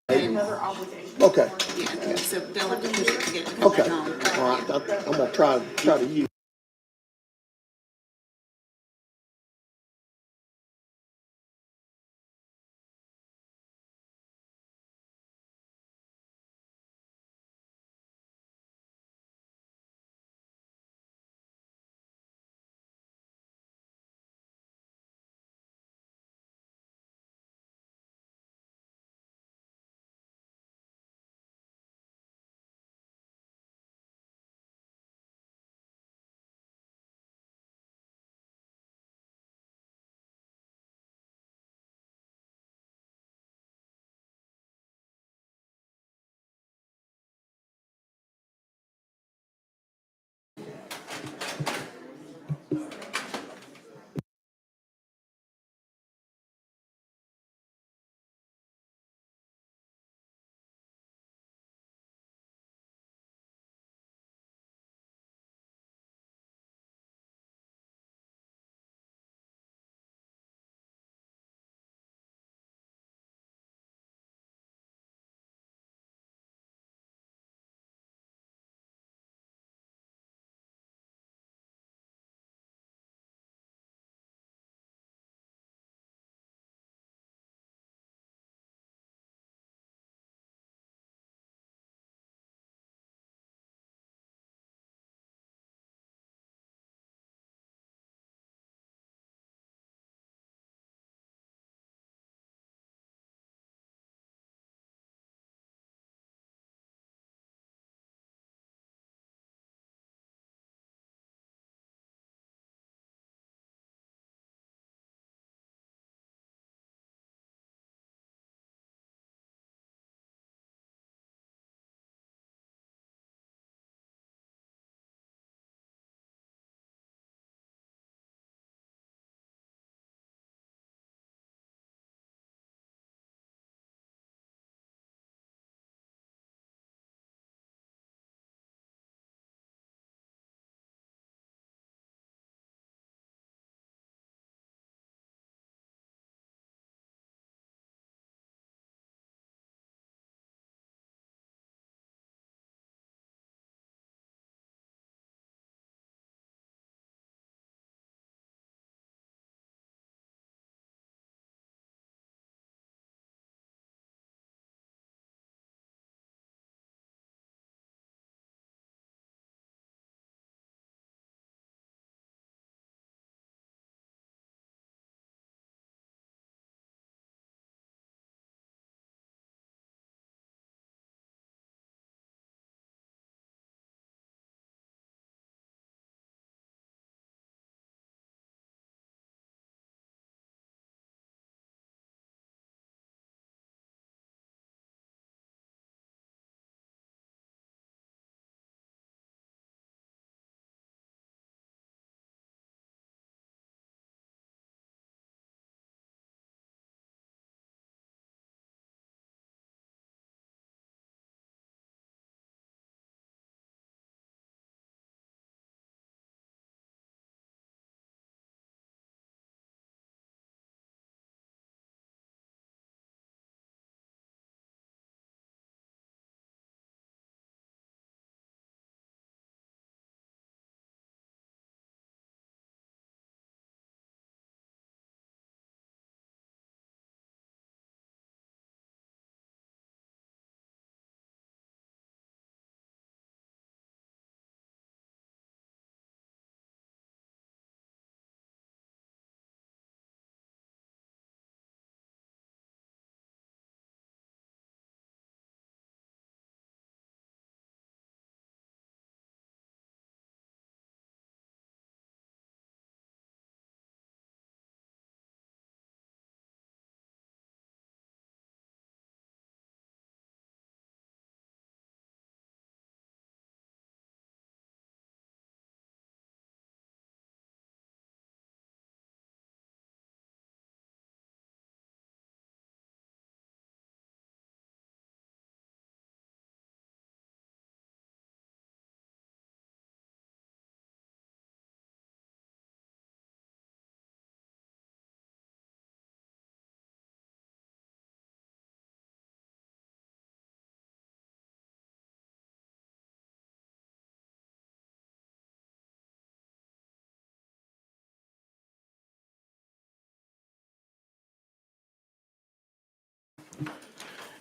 Another obligation. Okay. Yeah, so they'll have to push it to get it to come Okay. back on. All right. I'm gonna try to use.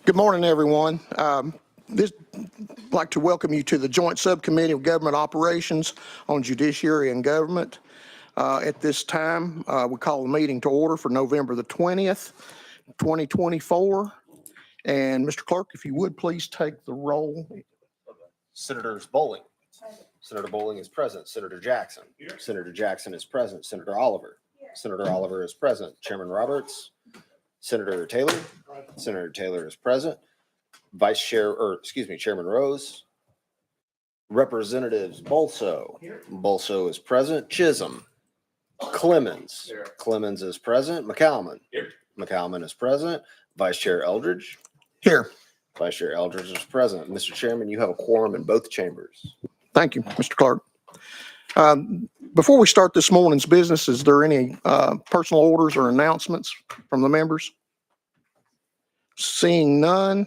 Good morning, everyone. I'd like to welcome you to the Joint Subcommittee of Government Operations on Judiciary and Government. At this time, we call the meeting to order for November the 20th, 2024. And Mr. Clerk, if you would please take the roll. Senators Bowling. Senator Bowling is present. Senator Jackson. Senator Jackson is present. Senator Oliver. Senator Oliver is present. Chairman Roberts. Senator Taylor. Senator Taylor is present. Chairman Rose. Representatives Bolso. Bolso is present. Chisholm. Clemens. Clemens is present. McCalman. McCalman is present. Vice Chair Eldridge. Here. Vice Chair Eldridge is present. Mr. Chairman, you have a quorum in both chambers. Thank you, Mr. Clerk. Before we start this morning's business, is there any personal orders or announcements from the members? Seeing none.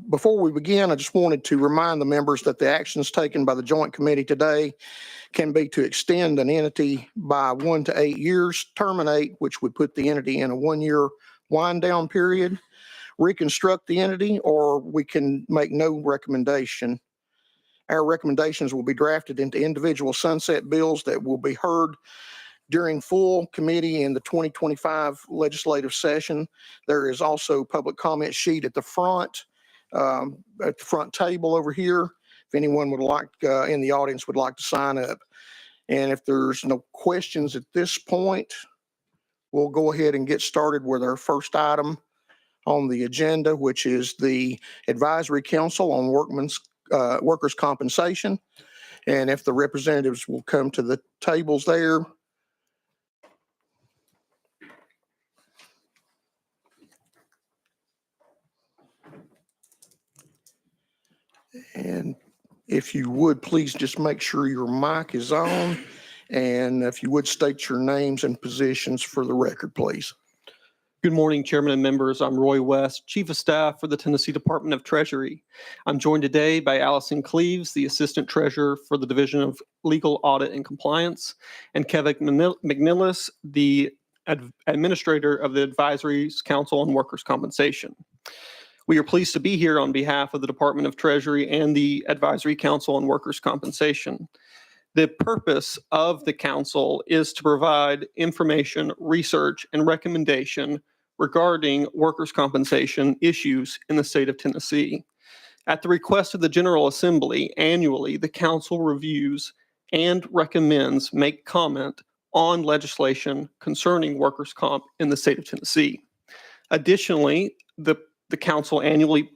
Before we begin, I just wanted to remind the members that the actions taken by the Joint Committee today can be to extend an entity by 1 to 8 years, terminate, which would put the entity in a 1-year wind down period, reconstruct the entity, or we can make no recommendation. Our recommendations will be drafted into individual sunset bills that will be heard during full committee in the 2025 legislative session. There is also a public comment sheet at the front table over here. If anyone would like in the audience would like to sign up. And if there's no questions at this point, we'll go ahead and get started with our first item on the agenda, which is the Advisory Council on Workers' Compensation. And if the representatives will come to the tables there. And if you would, please just make sure your mic is on. And if you would state your names and positions for the record, please. Good morning, Chairman and members. I'm Roy West, Chief of Staff for the Tennessee Department of Treasury. I'm joined today by Allison Cleaves, the Assistant Treasurer for the Division of Legal Audit and Compliance, and Kevin McNillis, the Administrator of the Advisory Council on Workers' Compensation. We are pleased to be here on behalf of the Department of Treasury and the Advisory Council on Workers' Compensation. The purpose of the council is to provide information, research, and recommendation regarding workers' compensation issues in the state of Tennessee. At the request of the General Assembly, annually, the council reviews and recommends make comment on legislation concerning workers' comp in the state of Tennessee. Additionally, the council annually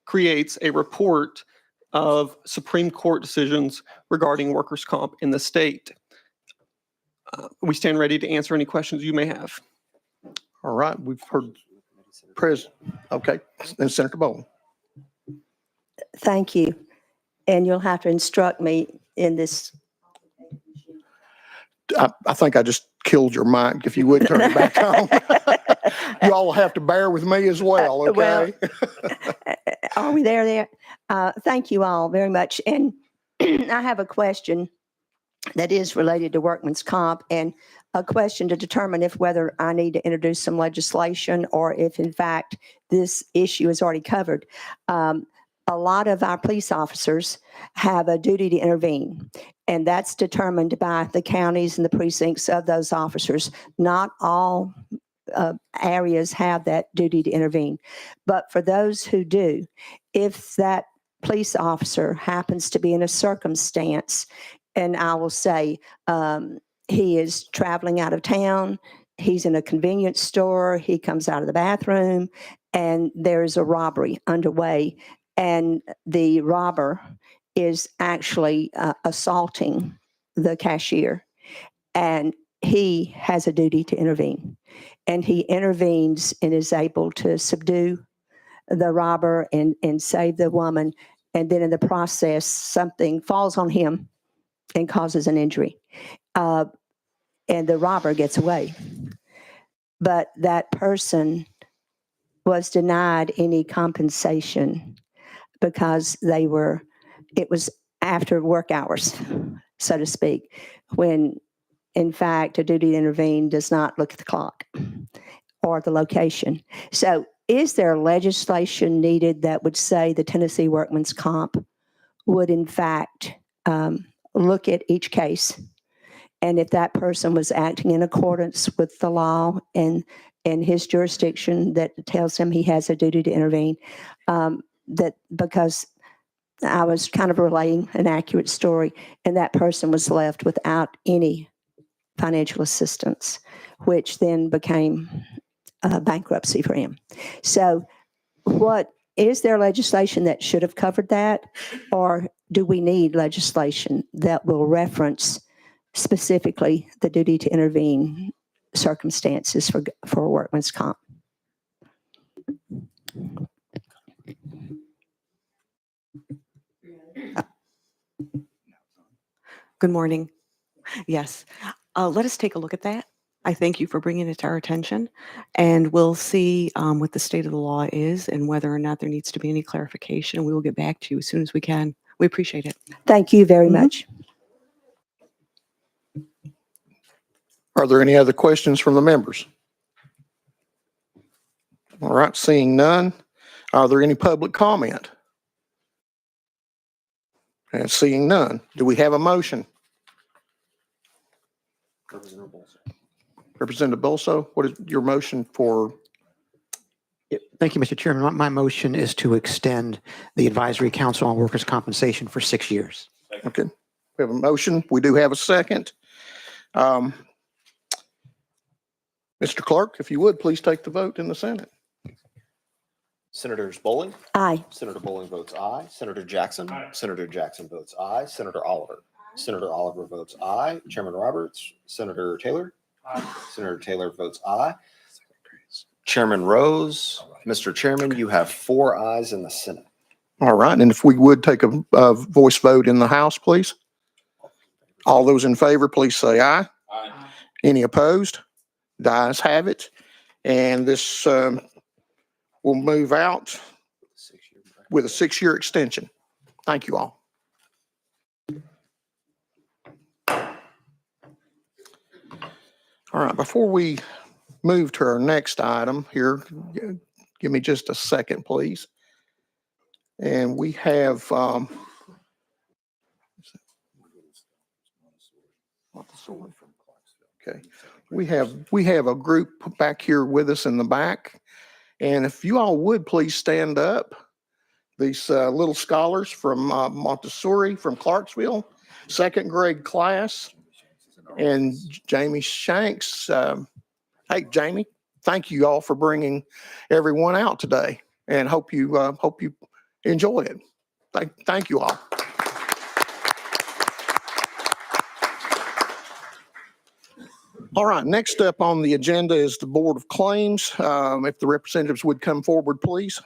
creates a report of Supreme Court decisions regarding workers' comp in the state. We stand ready to answer any questions you may have. All right, we've heard President. Okay, and Senator Bowling. Thank you. And you'll have to instruct me in this. I think I just killed your mic. If you would turn it back on. You all have to bear with me as well, okay? Are we there? Thank you all very much. And I have a question that is related to workman's comp, and a question to determine if whether I need to introduce some legislation or if, in fact, this issue is already covered. A lot of our police officers have a duty to intervene, and that's determined by the counties and the precincts of those officers. Not all areas have that duty to intervene. But for those who do, if that police officer happens to be in a circumstance, and I will say he is traveling out of town, he's in a convenience store, he comes out of the bathroom, and there's a robbery underway, and the robber is actually assaulting the cashier, and he has a duty to intervene. And he intervenes and is able to subdue the robber and save the woman. And then in the process, something falls on him and causes an injury. And the robber gets away. But that person was denied any compensation because it was after work hours, so to speak, when in fact, a duty to intervene does not look at the clock or the location. So is there legislation needed that would say the Tennessee Workman's Comp would in fact look at each case? And if that person was acting in accordance with the law and his jurisdiction that tells him he has a duty to intervene, that because I was kind of relaying an accurate story and that person was left without any financial assistance, which then became bankruptcy for him. So is there legislation that should have covered that? Or do we need legislation that will reference specifically the duty to intervene circumstances for workman's comp? Good morning. Yes, let us take a look at that. I thank you for bringing it to our attention, and we'll see what the state of the law is and whether or not there needs to be any clarification. We will get back to you as soon as we can. We appreciate it. Thank you very much. Are there any other questions from the members? All right, seeing none. Are there any public comment? And seeing none, do we have a motion? Representative Bolso, what is your motion for? Thank you, Mr. Chairman. My motion is to extend the Advisory Council on Workers' Compensation for 6 years. Okay, we have a motion. We do have a second. Mr. Clerk, if you would, please take the vote in the Senate. Senators Bowling, Aye. Senator Bowling votes aye. Senator Jackson, Senator Jackson votes aye. Senator Oliver, Senator Oliver votes aye. Chairman Roberts, Senator Taylor, Senator Taylor votes aye. Chairman Rose, Mr. Chairman, you have 4 ayes in the Senate. All right, and if we would take a voice vote in the House, please. All those in favor, please say aye. Aye. Any opposed? The ayes have it. And this will move out with a 6-year extension. Thank you all. All right, before we move to our next item here, give me just a second, please. And we have okay. We have a group back here with us in the back. And if you all would please stand up. These little scholars from Montessori from Clarksville, 2nd grade class. And Jamie Shanks. Hey, Jamie, thank you all for bringing everyone out today, and hope you enjoy it. Thank you all. All right, next up on the agenda is the Board of Claims. If the representatives would come forward, please.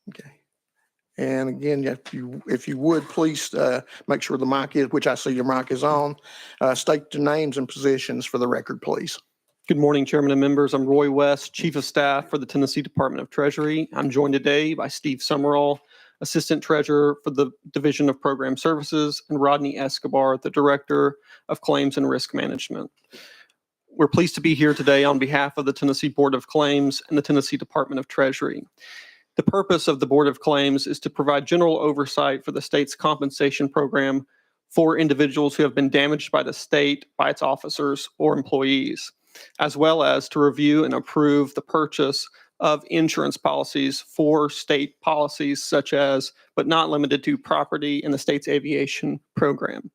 Okay. And again, if you would, please make sure the mic is, which I see your mic is on. State your names and positions for the record, please. Good morning, Chairman and members. I'm Roy West, Chief of Staff for the Tennessee Department of Treasury. I'm joined today by Steve Summerall, Assistant Treasurer for the Division of Program Services, and Rodney Escobar, the Director of Claims and Risk Management. We're pleased to be here today on behalf of the Tennessee Board of Claims and the Tennessee Department of Treasury. The purpose of the Board of Claims is to provide general oversight for the state's compensation program for individuals who have been damaged by the state, by its officers, or employees, as well as to review and approve the purchase of insurance policies for state policies such as, but not limited to, property in the state's aviation program.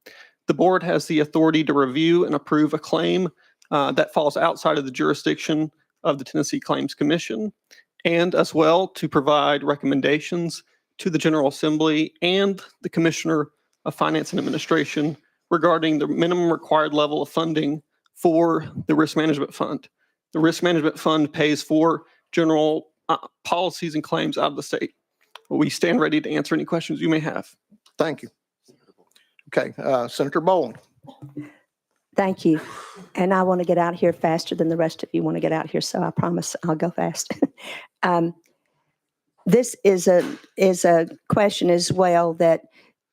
The board has the authority to review and approve a claim that falls outside of the jurisdiction of the Tennessee Claims Commission, and as well to provide recommendations to the General Assembly and the Commissioner of Finance and Administration regarding the minimum required level of funding for the Risk Management Fund. The Risk Management Fund pays for general policies and claims out of the state. We stand ready to answer any questions you may have. Thank you. Okay, Senator Bowling. Thank you. And I want to get out here faster than the rest of you want to get out here, so I promise I'll go fast. This is a question as well that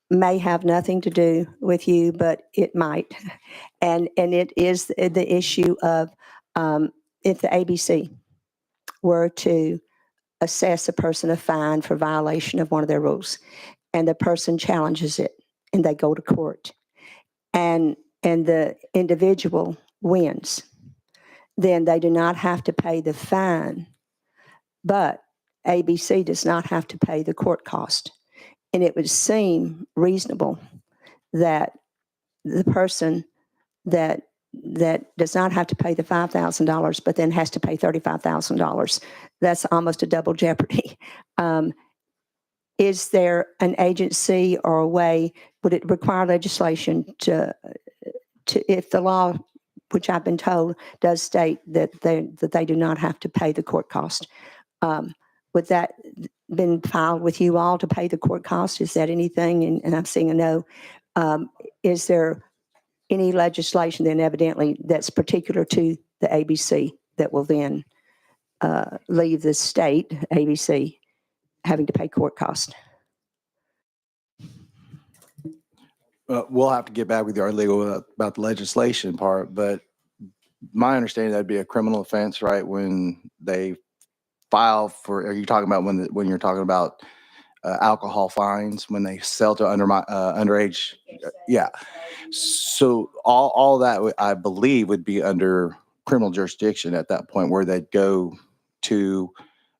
may have nothing to do with you, but it might. And it is the issue of if the ABC were to assess a person a fine for violation of one of their rules, and the person challenges it, and they go to court, and the individual wins, then they do not have to pay the fine, but ABC does not have to pay the court cost. And it would seem reasonable that the person that does not have to pay the $5,000, but then has to pay $35,000, that's almost a double jeopardy. Is there an agency or a way, would it require legislation to if the law, which I've been told does state that they do not have to pay the court cost, would that been filed with you all to pay the court cost? Is that anything? And I'm seeing a no. Is there any legislation then evidently that's particular to the ABC that will then leave the state, ABC, having to pay court cost? We'll have to get back with our legal about the legislation part, but my understanding that'd be a criminal offense, right? When they file for, are you talking about when you're talking about alcohol fines, when they sell to underage? Yeah. So all that I believe would be under criminal jurisdiction at that point, where they'd go to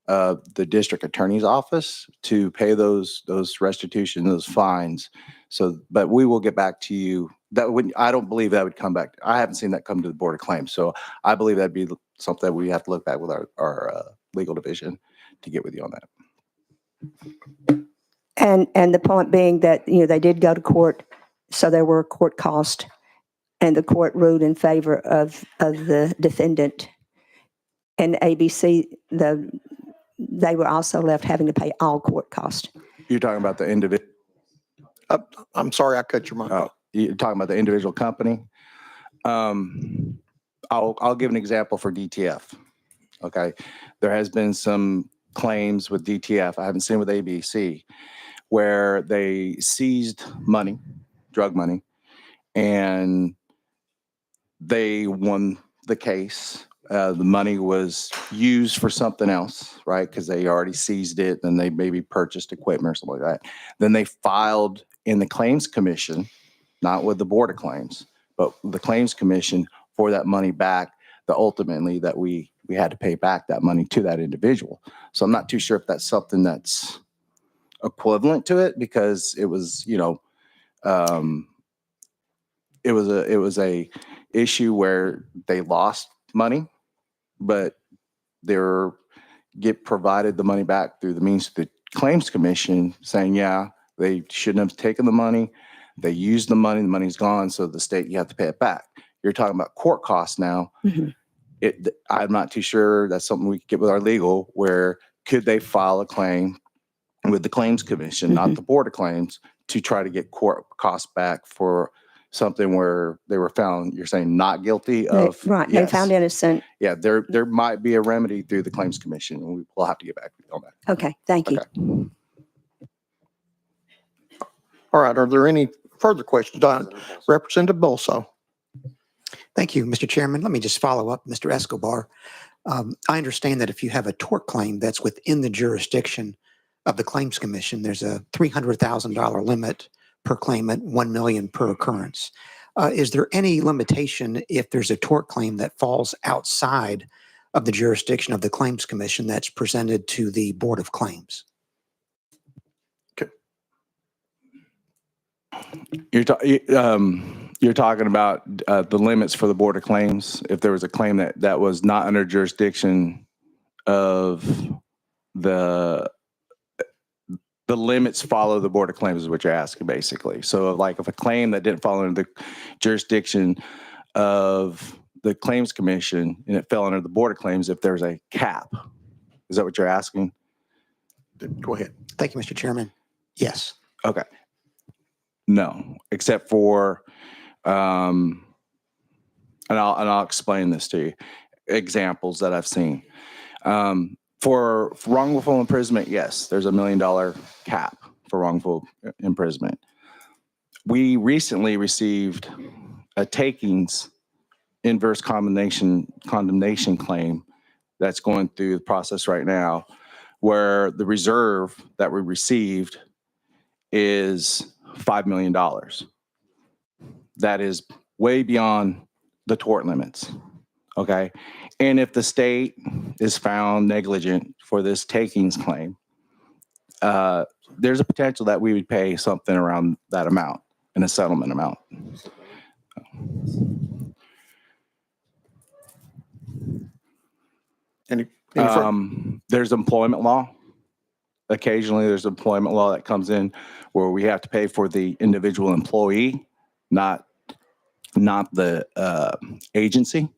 the district attorney's office to pay those restitution, those fines. So, but we will get back to you. That would, I don't believe that would come back. I haven't seen that come to the Board of Claims. So I believe that'd be something that we have to look back with our legal division to get with you on that. And the point being that, they did go to court, so there were court costs, and the court ruled in favor of the defendant. And ABC, they were also left having to pay all court costs. You're talking about the individual. I'm sorry, I cut your mic off. You're talking about the individual company. I'll give an example for DTF. Okay, there has been some claims with DTF. I haven't seen with ABC, where they seized money, drug money, and they won the case. The money was used for something else, right? Because they already seized it, and they maybe purchased equipment or something like that. Then they filed in the Claims Commission, not with the Board of Claims, but the Claims Commission for that money back. Ultimately, that we had to pay back that money to that individual. So I'm not too sure if that's something that's equivalent to it, because it was, it was a issue where they lost money, but they're get provided the money back through the means of the Claims Commission, saying, yeah, they shouldn't have taken the money. They used the money's gone, so the state, you have to pay it back. You're talking about court costs now. Mm-hmm. I'm not too sure that's something we could get with our legal, where could they file a claim with the Claims Commission, not the Board of Claims, to try to get court costs back for something where they were found, you're saying, not guilty of? Right, Yes. they found innocent. Yeah, there might be a remedy through the Claims Commission, and we'll have to get back on that. Okay, thank you. Okay. All right, are there any further questions? Representative Bolso. Thank you, Mr. Chairman. Let me just follow up, Mr. Escobar. I understand that if you have a tort claim that's within the jurisdiction of the Claims Commission, there's a $300,000 limit per claimant, $1 million per occurrence. Is there any limitation if there's a tort claim that falls outside of the jurisdiction of the Claims Commission that's presented to the Board of Claims? You're talking about the limits for the Board of Claims. If there was a claim that was not under jurisdiction of the limits follow the Board of Claims is what you're asking, basically. So like if a claim that didn't fall under the jurisdiction of the Claims Commission and it fell under the Board of Claims, if there's a cap, is that what you're asking? Go ahead. Thank you, Mr. Chairman. Yes. Okay. No, except for, and I'll explain this to you. Examples that I've seen. For wrongful imprisonment, yes, there's $1 million cap for wrongful imprisonment. we recently received a takings inverse condemnation claim that's going through the process right now, where the reserve that we received is $5 million. That is way beyond the tort limits. Okay. And if the state is found negligent for this takings claim, there's a potential that we would pay something around that amount in a settlement amount. Any further? There's employment law. Occasionally there's employment law that comes in where we have to pay for the individual employee, not the agency.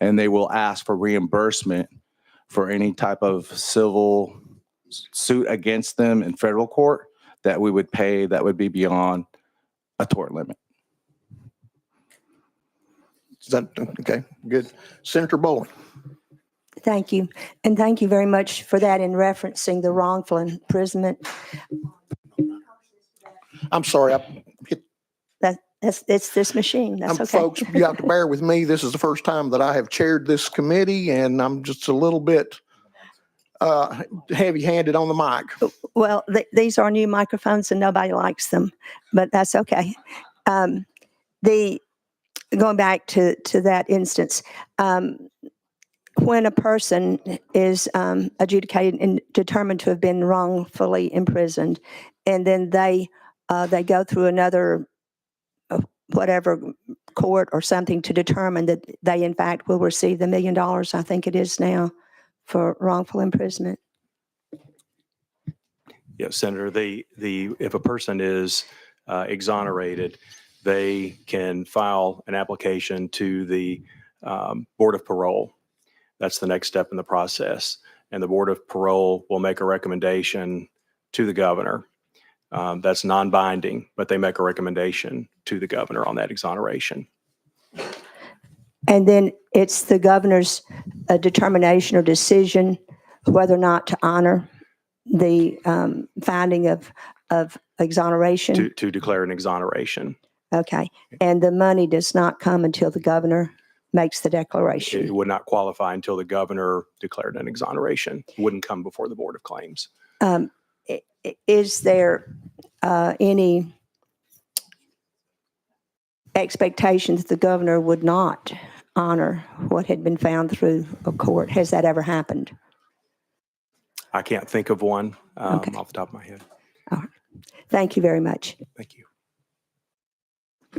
And they will ask for reimbursement for any type of civil suit against them in federal court that we would pay that would be beyond a tort limit. Is that okay? Good. Senator Bowling. Thank you. And thank you very much for that in referencing the wrongful imprisonment. I'm sorry. I hit It's this machine. That's okay. Folks, you have to bear with me. This is the first time that I have chaired this committee, and I'm just a little bit heavy-handed on the mic. Well, these are new microphones and nobody likes them, but that's okay. Going back to that instance, when a person is adjudicated and determined to have been wrongfully imprisoned, and then they go through another whatever court or something to determine that they in fact will receive the $1 million, I think it is now, for wrongful imprisonment. Yeah, Senator, if a person is exonerated, they can file an application to the Board of Parole. That's the next step in the process. And the Board of Parole will make a recommendation to the governor. That's non-binding, but they make a recommendation to the governor on that exoneration. And then it's the governor's determination or decision whether or not to honor the finding of exoneration. To declare an exoneration. Okay. And the money does not come until the governor makes the declaration. It would not qualify until the governor declared an exoneration. It wouldn't come before the Board of Claims. Is there any expectation that the governor would not honor what had been found through a court? Has that ever happened? I can't think of one Okay. off the top of my head. All right. Thank you very much. Thank you.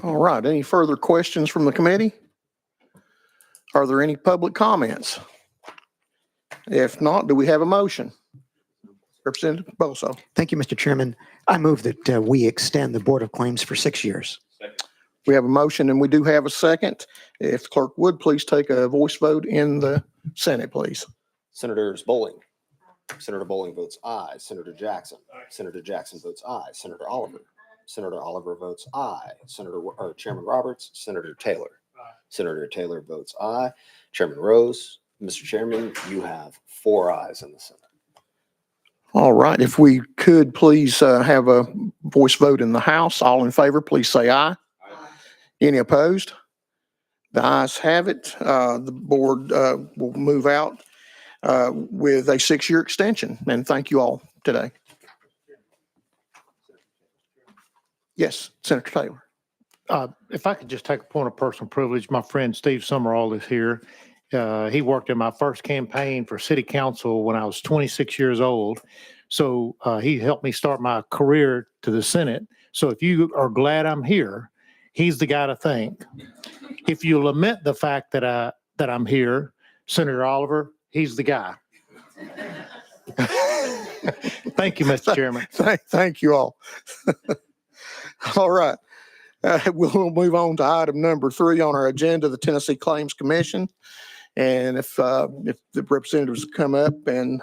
All right. Any further questions from the committee? Are there any public comments? If not, do we have a motion? Representative Boso. Thank you, Mr. Chairman. I move that we extend the Board of Claims for 6 years. We have a motion and we do have a second. If the clerk would please take a voice vote in the Senate, please. Senators Bowling. Senator Bowling votes aye. Senator Jackson. Senator Jackson votes aye. Senator Oliver. Senator Oliver votes aye. Chairman Roberts. Senator Taylor. Senator Taylor votes aye. Chairman Rose. Mr. Chairman, you have 4 ayes in the Senate. All right. If we could please have a voice vote in the House. All in favor, please say aye. Any opposed? The ayes have it. The board will move out with a 6-year extension. And thank you all today. Yes, Senator Taylor. If I could just take a point of personal privilege, my friend Steve Summerall is here. He worked in my first campaign for city council when I was 26 years old. So he helped me start my career to the Senate. So if you are glad I'm here, he's the guy to thank. If you lament the fact that I'm here, Senator Oliver, he's the guy. Thank you, Mr. Chairman. Thank you all. All right. We'll move on to item number 3 on our agenda, the Tennessee Claims Commission. And if the representatives come up and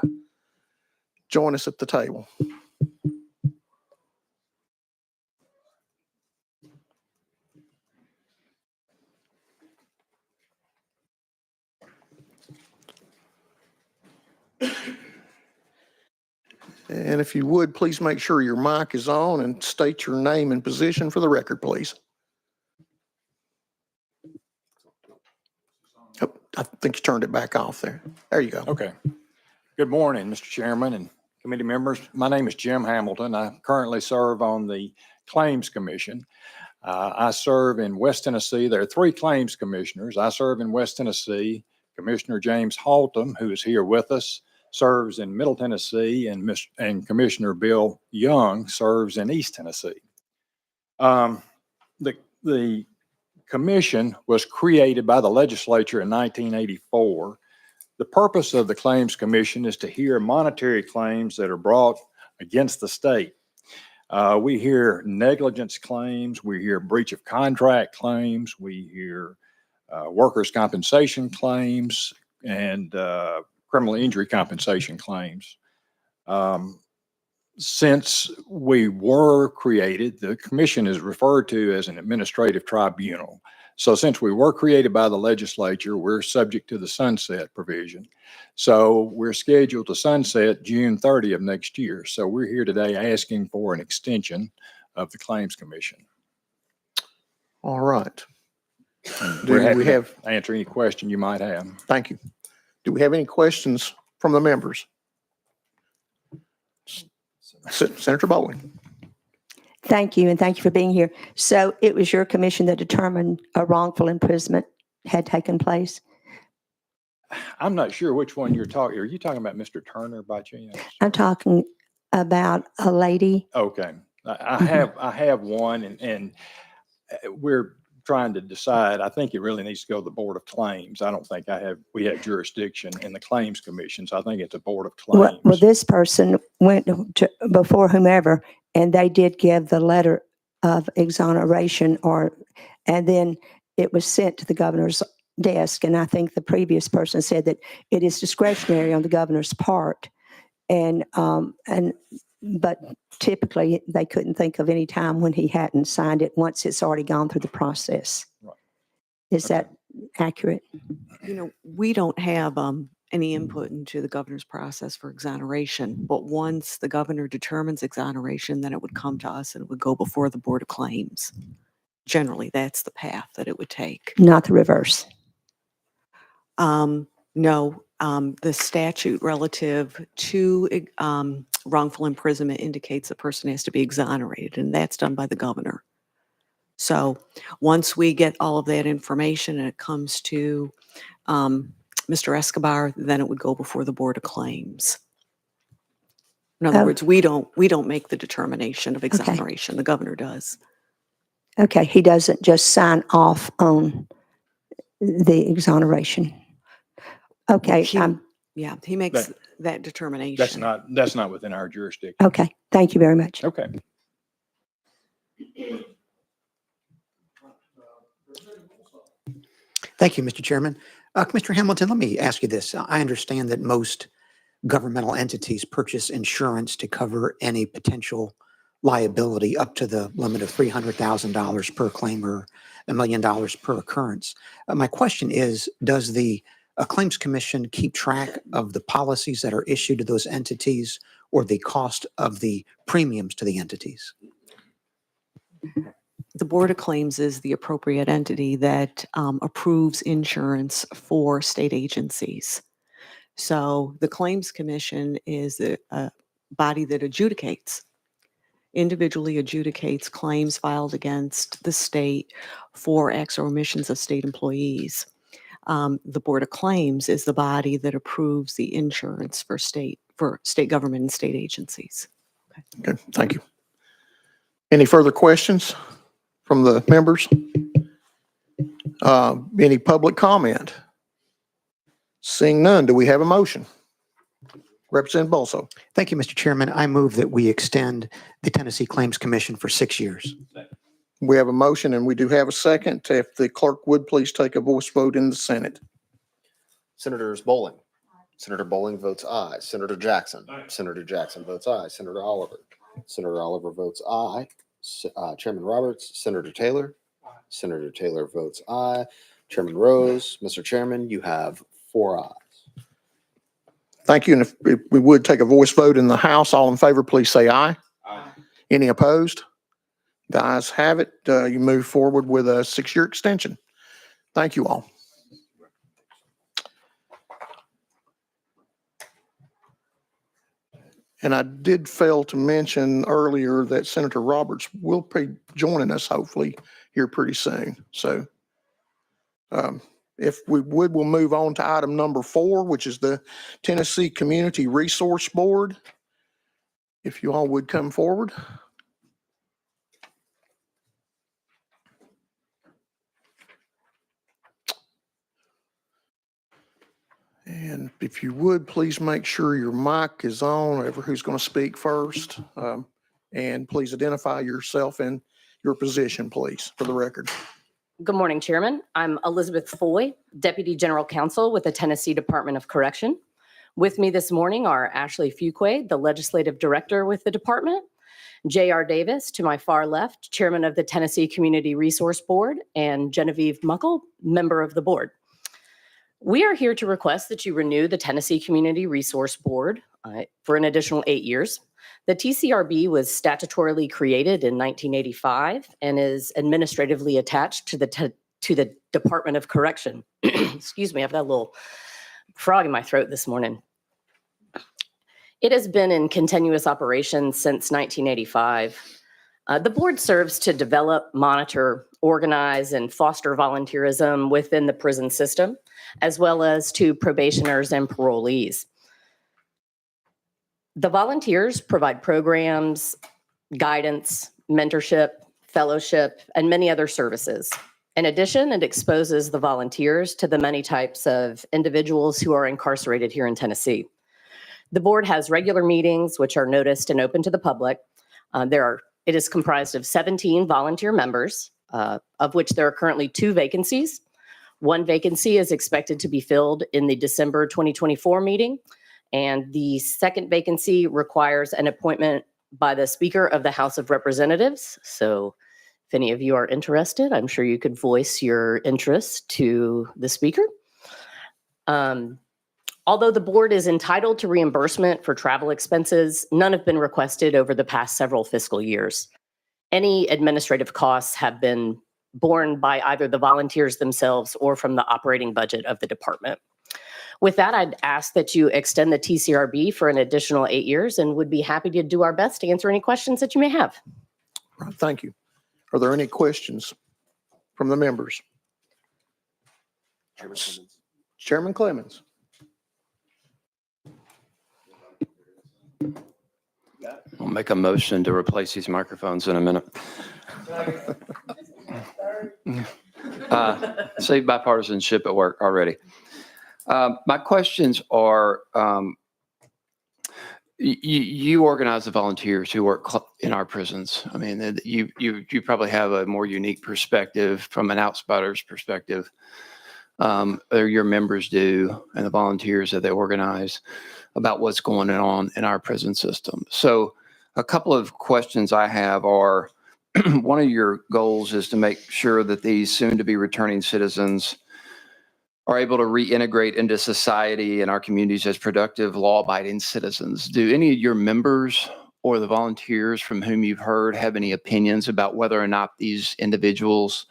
join us at the table. And And if you would, please make sure your mic is on and state your name and position for the record, please. Oh, I think you turned it back off there. There you go. Okay. Good morning, Mr. Chairman and committee members. My name is Jim Hamilton. I currently serve on the Claims Commission. I serve in West Tennessee. There are 3 claims commissioners. I serve in West Tennessee. Commissioner James Haltom, who is here with us, serves in Middle Tennessee, and Commissioner Bill Young serves in East Tennessee. The commission was created by the legislature in 1984. The purpose of the Claims Commission is to hear monetary claims that are brought against the state. We hear negligence claims, we hear breach of contract claims, we hear workers' compensation claims, and criminal injury compensation claims. Since we were created, the commission is referred to as an administrative tribunal. So since we were created by the legislature, we're subject to the sunset provision. So we're scheduled to sunset June 30 of next year. So we're here today asking for an extension of the Claims Commission. All right. We're Do happy we to have, answer any question you might have. thank you. Do we have any questions from the members? Senator Bowling. Thank you, and thank you for being here. So it was your commission that determined a wrongful imprisonment had taken place? I'm not sure which one you're talking. Are you talking about Mr. Turner by chance? I'm talking about a lady. Okay. I have one and we're trying to decide. I think it really needs to go to the Board of Claims. I don't think we have jurisdiction in the Claims Commission. So I think it's a Board of Claims. Well, this person went to before whomever, and they did give the letter of exoneration, and then it was sent to the governor's desk. And I think the previous person said that it is discretionary on the governor's part. But typically they couldn't think of any time when he hadn't signed it once it's already gone through the process. Right. Is that accurate? We don't have any input into the governor's process for exoneration, but once the governor determines exoneration, then it would come to us and it would go before the Board of Claims. Generally, that's the path that it would take. Not the reverse. No, the statute relative to wrongful imprisonment indicates the person has to be exonerated, and that's done by the governor. So once we get all of that information and it comes to Mr. Escobar, then it would go before the Board of Claims. In other words, we don't make the determination of exoneration. The governor does. Okay, he doesn't just sign off on the exoneration. Okay, He makes that determination. That's not within our jurisdiction. okay. Thank you very much. Okay. Thank you, Mr. Chairman. Commissioner Hamilton, let me ask you this. I understand that most governmental entities purchase insurance to cover any potential liability up to the limit of $300,000 per claim or $1 million per occurrence. My question is, does the Claims Commission keep track of the policies that are issued to those entities or the cost of the premiums to the entities? The Board of Claims is the appropriate entity that approves insurance for state agencies. So the Claims Commission is a body that individually adjudicates claims filed against the state for acts or omissions of state employees. The Board of Claims is the body that approves the insurance for state government and state agencies. Okay, thank you. Any further questions from the members? Any public comment? Seeing none, do we have a motion? Representative Bolso. Thank you, Mr. Chairman. I move that we extend the Tennessee Claims Commission for 6 years. We have a motion and we do have a second. If the clerk would please take a voice vote in the Senate. Senators Bowling. Senator Bowling votes aye. Senator Jackson. Senator Jackson votes aye. Senator Oliver. Senator Oliver votes aye. Chairman Roberts. Senator Taylor. Senator Taylor votes aye. Chairman Rose. Mr. Chairman, you have 4 ayes. Thank you. And if we would take a voice vote in the House, all in favor, please say aye. Aye. Any opposed? The ayes have it. You move forward with a 6-year extension. Thank you all. And I did fail to mention earlier that Senator Roberts will be joining us hopefully here pretty soon. So if we would, we'll move on to item number 4, which is the Tennessee Community Resource Board. If you all would come forward. And if you would, please make sure your mic is on, whoever who's going to speak first. And please identify yourself and your position, please, for the record. Good morning, Chairman. I'm Elizabeth Foy, Deputy General Counsel with the Tennessee Department of Correction. With me this morning are Ashley Fuquay, the Legislative Director with the department, J.R. Davis, to my far left, Chairman of the Tennessee Community Resource Board, and Genevieve Muckle, member of the board. We are here to request that you renew the Tennessee Community Resource Board for an additional 8 years. The TCRB was statutorily created in 1985 and is administratively attached to the Department of Correction. Excuse me, I've got a little frog in my throat this morning. It has been in continuous operation since 1985. The board serves to develop, monitor, organize, and foster volunteerism within the prison system, as well as to probationers and parolees. The volunteers provide programs, guidance, mentorship, fellowship, and many other services. In addition, it exposes the volunteers to the many types of individuals who are incarcerated here in Tennessee. The board has regular meetings, which are noticed and open to the public. It is comprised of 17 volunteer members, of which there are currently 2 vacancies. One vacancy is expected to be filled in the December 2024 meeting, and the second vacancy requires an appointment by the Speaker of the House of Representatives. So if any of you are interested, I'm sure you could voice your interest to the Speaker. Although the board is entitled to reimbursement for travel expenses, none have been requested over the past several fiscal years. Any administrative costs have been borne by either the volunteers themselves or from the operating budget of the department. With that, I'd ask that you extend the TCRB for an additional 8 years and would be happy to do our best to answer any questions that you may have. Right, thank you. Are there any questions from the members? Chairman Clemens. Chairman Clemens. I'll make a motion to replace these microphones in a minute. See bipartisanship at work already. My questions are, you organize the volunteers who work in our prisons. I mean, you probably have a more unique perspective from an outsider's perspective, or your members do, and the volunteers that they organize about what's going on in our prison system. So a couple of questions I have are, one of your goals is to make sure that these soon-to-be returning citizens are able to reintegrate into society and our communities as productive, law-abiding citizens. Do any of your members or the volunteers from whom you've heard have any opinions about whether or not these individuals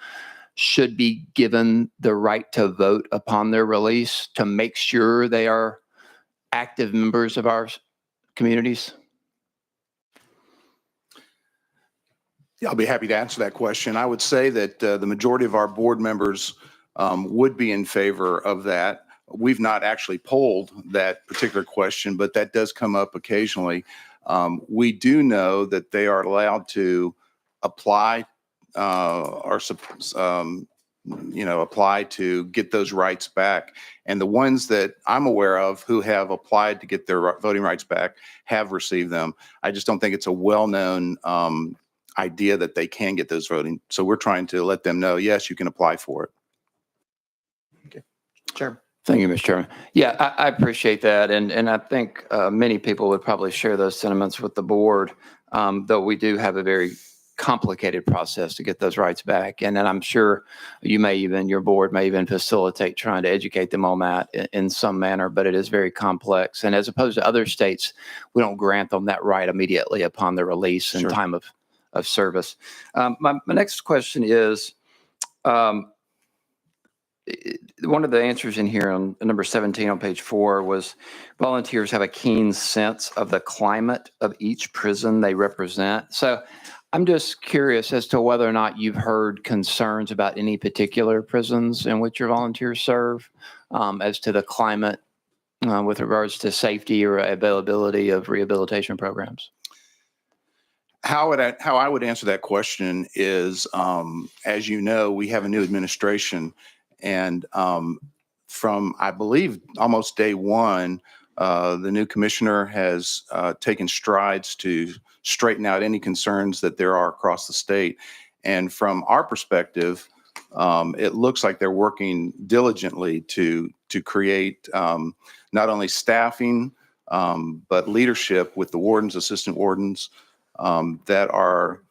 should be given the right to vote upon their release to make sure they are active members of our communities? Yeah, I'll be happy to answer that question. I would say that the majority of our board members would be in favor of that. We've not actually polled that particular question, but that does come up occasionally. We do know that they are allowed to apply apply to get those rights back. And the ones that I'm aware of who have applied to get their voting rights back have received them. I just don't think it's a well-known idea that they can get those voting. So we're trying to let them know, yes, you can apply for it. Okay, Chairman. Thank you, Mr. Chairman. Yeah, I appreciate that. And I think many people would probably share those sentiments with the board, though we do have a very complicated process to get those rights back. And then I'm sure your board may even facilitate trying to educate them on that in some manner, but it is very complex. And as opposed to other states, we don't grant them that right immediately upon their release and Sure. time of service. My next question is, one of the answers in here on number 17 on page 4 was volunteers have a keen sense of the climate of each prison they represent. So I'm just curious as to whether or not you've heard concerns about any particular prisons in which your volunteers serve, as to the climate with regards to safety or availability of rehabilitation programs. How I would answer that question is, as you know, we have a new administration, and from, I believe, almost day one, the new commissioner has taken strides to straighten out any concerns that there are across the state. And from our perspective, it looks like they're working diligently to create not only staffing, but leadership with the wardens, assistant wardens, that are,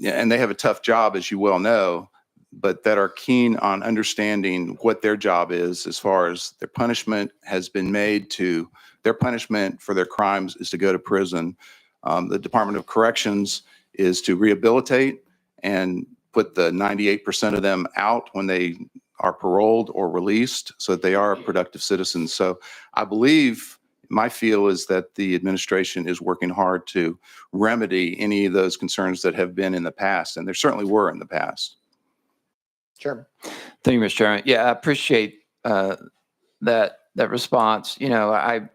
and they have a tough job, as you well know, but that are keen on understanding what their job is as far as their punishment has been made to, their punishment for their crimes is to go to prison. The Department of Corrections is to rehabilitate and put the 98% of them out when they are paroled or released so that they are productive citizens. So I believe my feel is that the administration is working hard to remedy any of those concerns that have been in the past, and there certainly were in the past. Chairman. Thank you, Mr. Chairman. Yeah, I appreciate that response. You know, I'm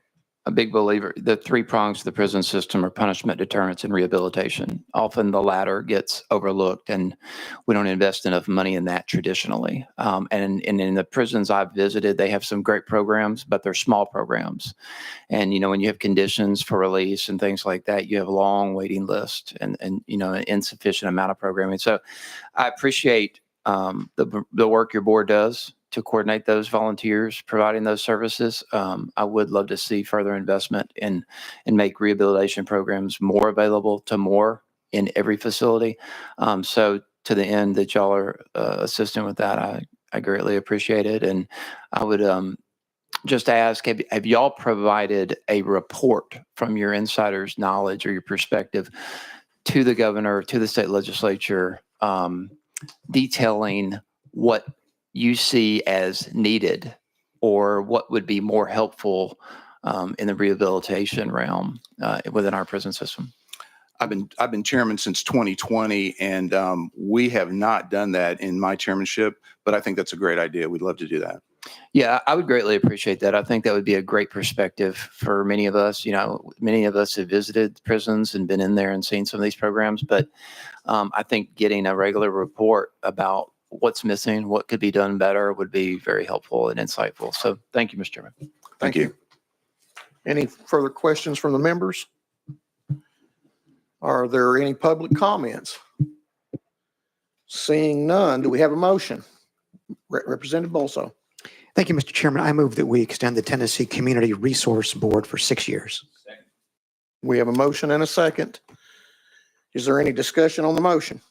a big believer. The 3 prongs of the prison system are punishment, deterrence, and rehabilitation. Often the latter gets overlooked, and we don't invest enough money in that traditionally. And in the prisons I've visited, they have some great programs, but they're small programs. And, you know, when you have conditions for release and things like that, you have a long waiting list and you know, an insufficient amount of programming. So I appreciate the work your board does to coordinate those volunteers providing those services. I would love to see further investment and make rehabilitation programs more available to more in every facility. So to the end that y'all are assisting with that, I greatly appreciate it. And I would just ask, have y'all provided a report from your insider's knowledge or your perspective to the governor, to the state legislature, detailing what you see as needed or what would be more helpful in the rehabilitation realm within our prison system? I've been chairman since 2020, and we have not done that in my chairmanship, but I think that's a great idea. We'd love to do that. Yeah, I would greatly appreciate that. I think that would be a great perspective for many of us. You know, many of us have visited prisons and been in there and seen some of these programs, but I think getting a regular report about what's missing, what could be done better would be very helpful and insightful. So thank you, Mr. Chairman. Thank you. Any further questions from the members? Are there any public comments? Seeing none, do we have a motion? Representative Bolso. Thank you, Mr. Chairman. I move that we extend the Tennessee Community Resource Board for 6 years. We have a motion and a second. Is there any discussion on the motion?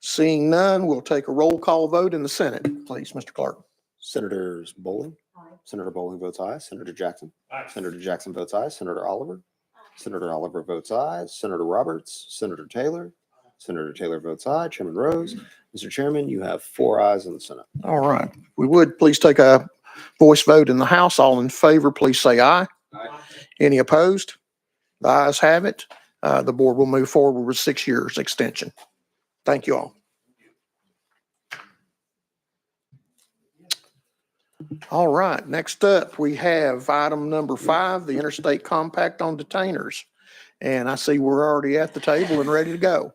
Seeing none, we'll take a roll call vote in the Senate, please, Mr. Clerk. Senators Bowling. Aye. Senator Bowling votes aye. Senator Jackson. Aye. Senator Jackson votes aye. Senator Oliver. Aye. Senator Oliver votes aye. Senator Roberts. Senator Taylor. Aye. Senator Taylor votes aye. Chairman Rose. Mr. Chairman, you have 4 ayes in the Senate. All right. We would please take a voice vote in the House. All in favor, please say aye. Aye. Any opposed? The ayes have it. The board will move forward with 6 years extension. Thank you all. All right. Next up, we have item number 5, the Interstate Compact on Detainers. And I see we're already at the table and ready to go.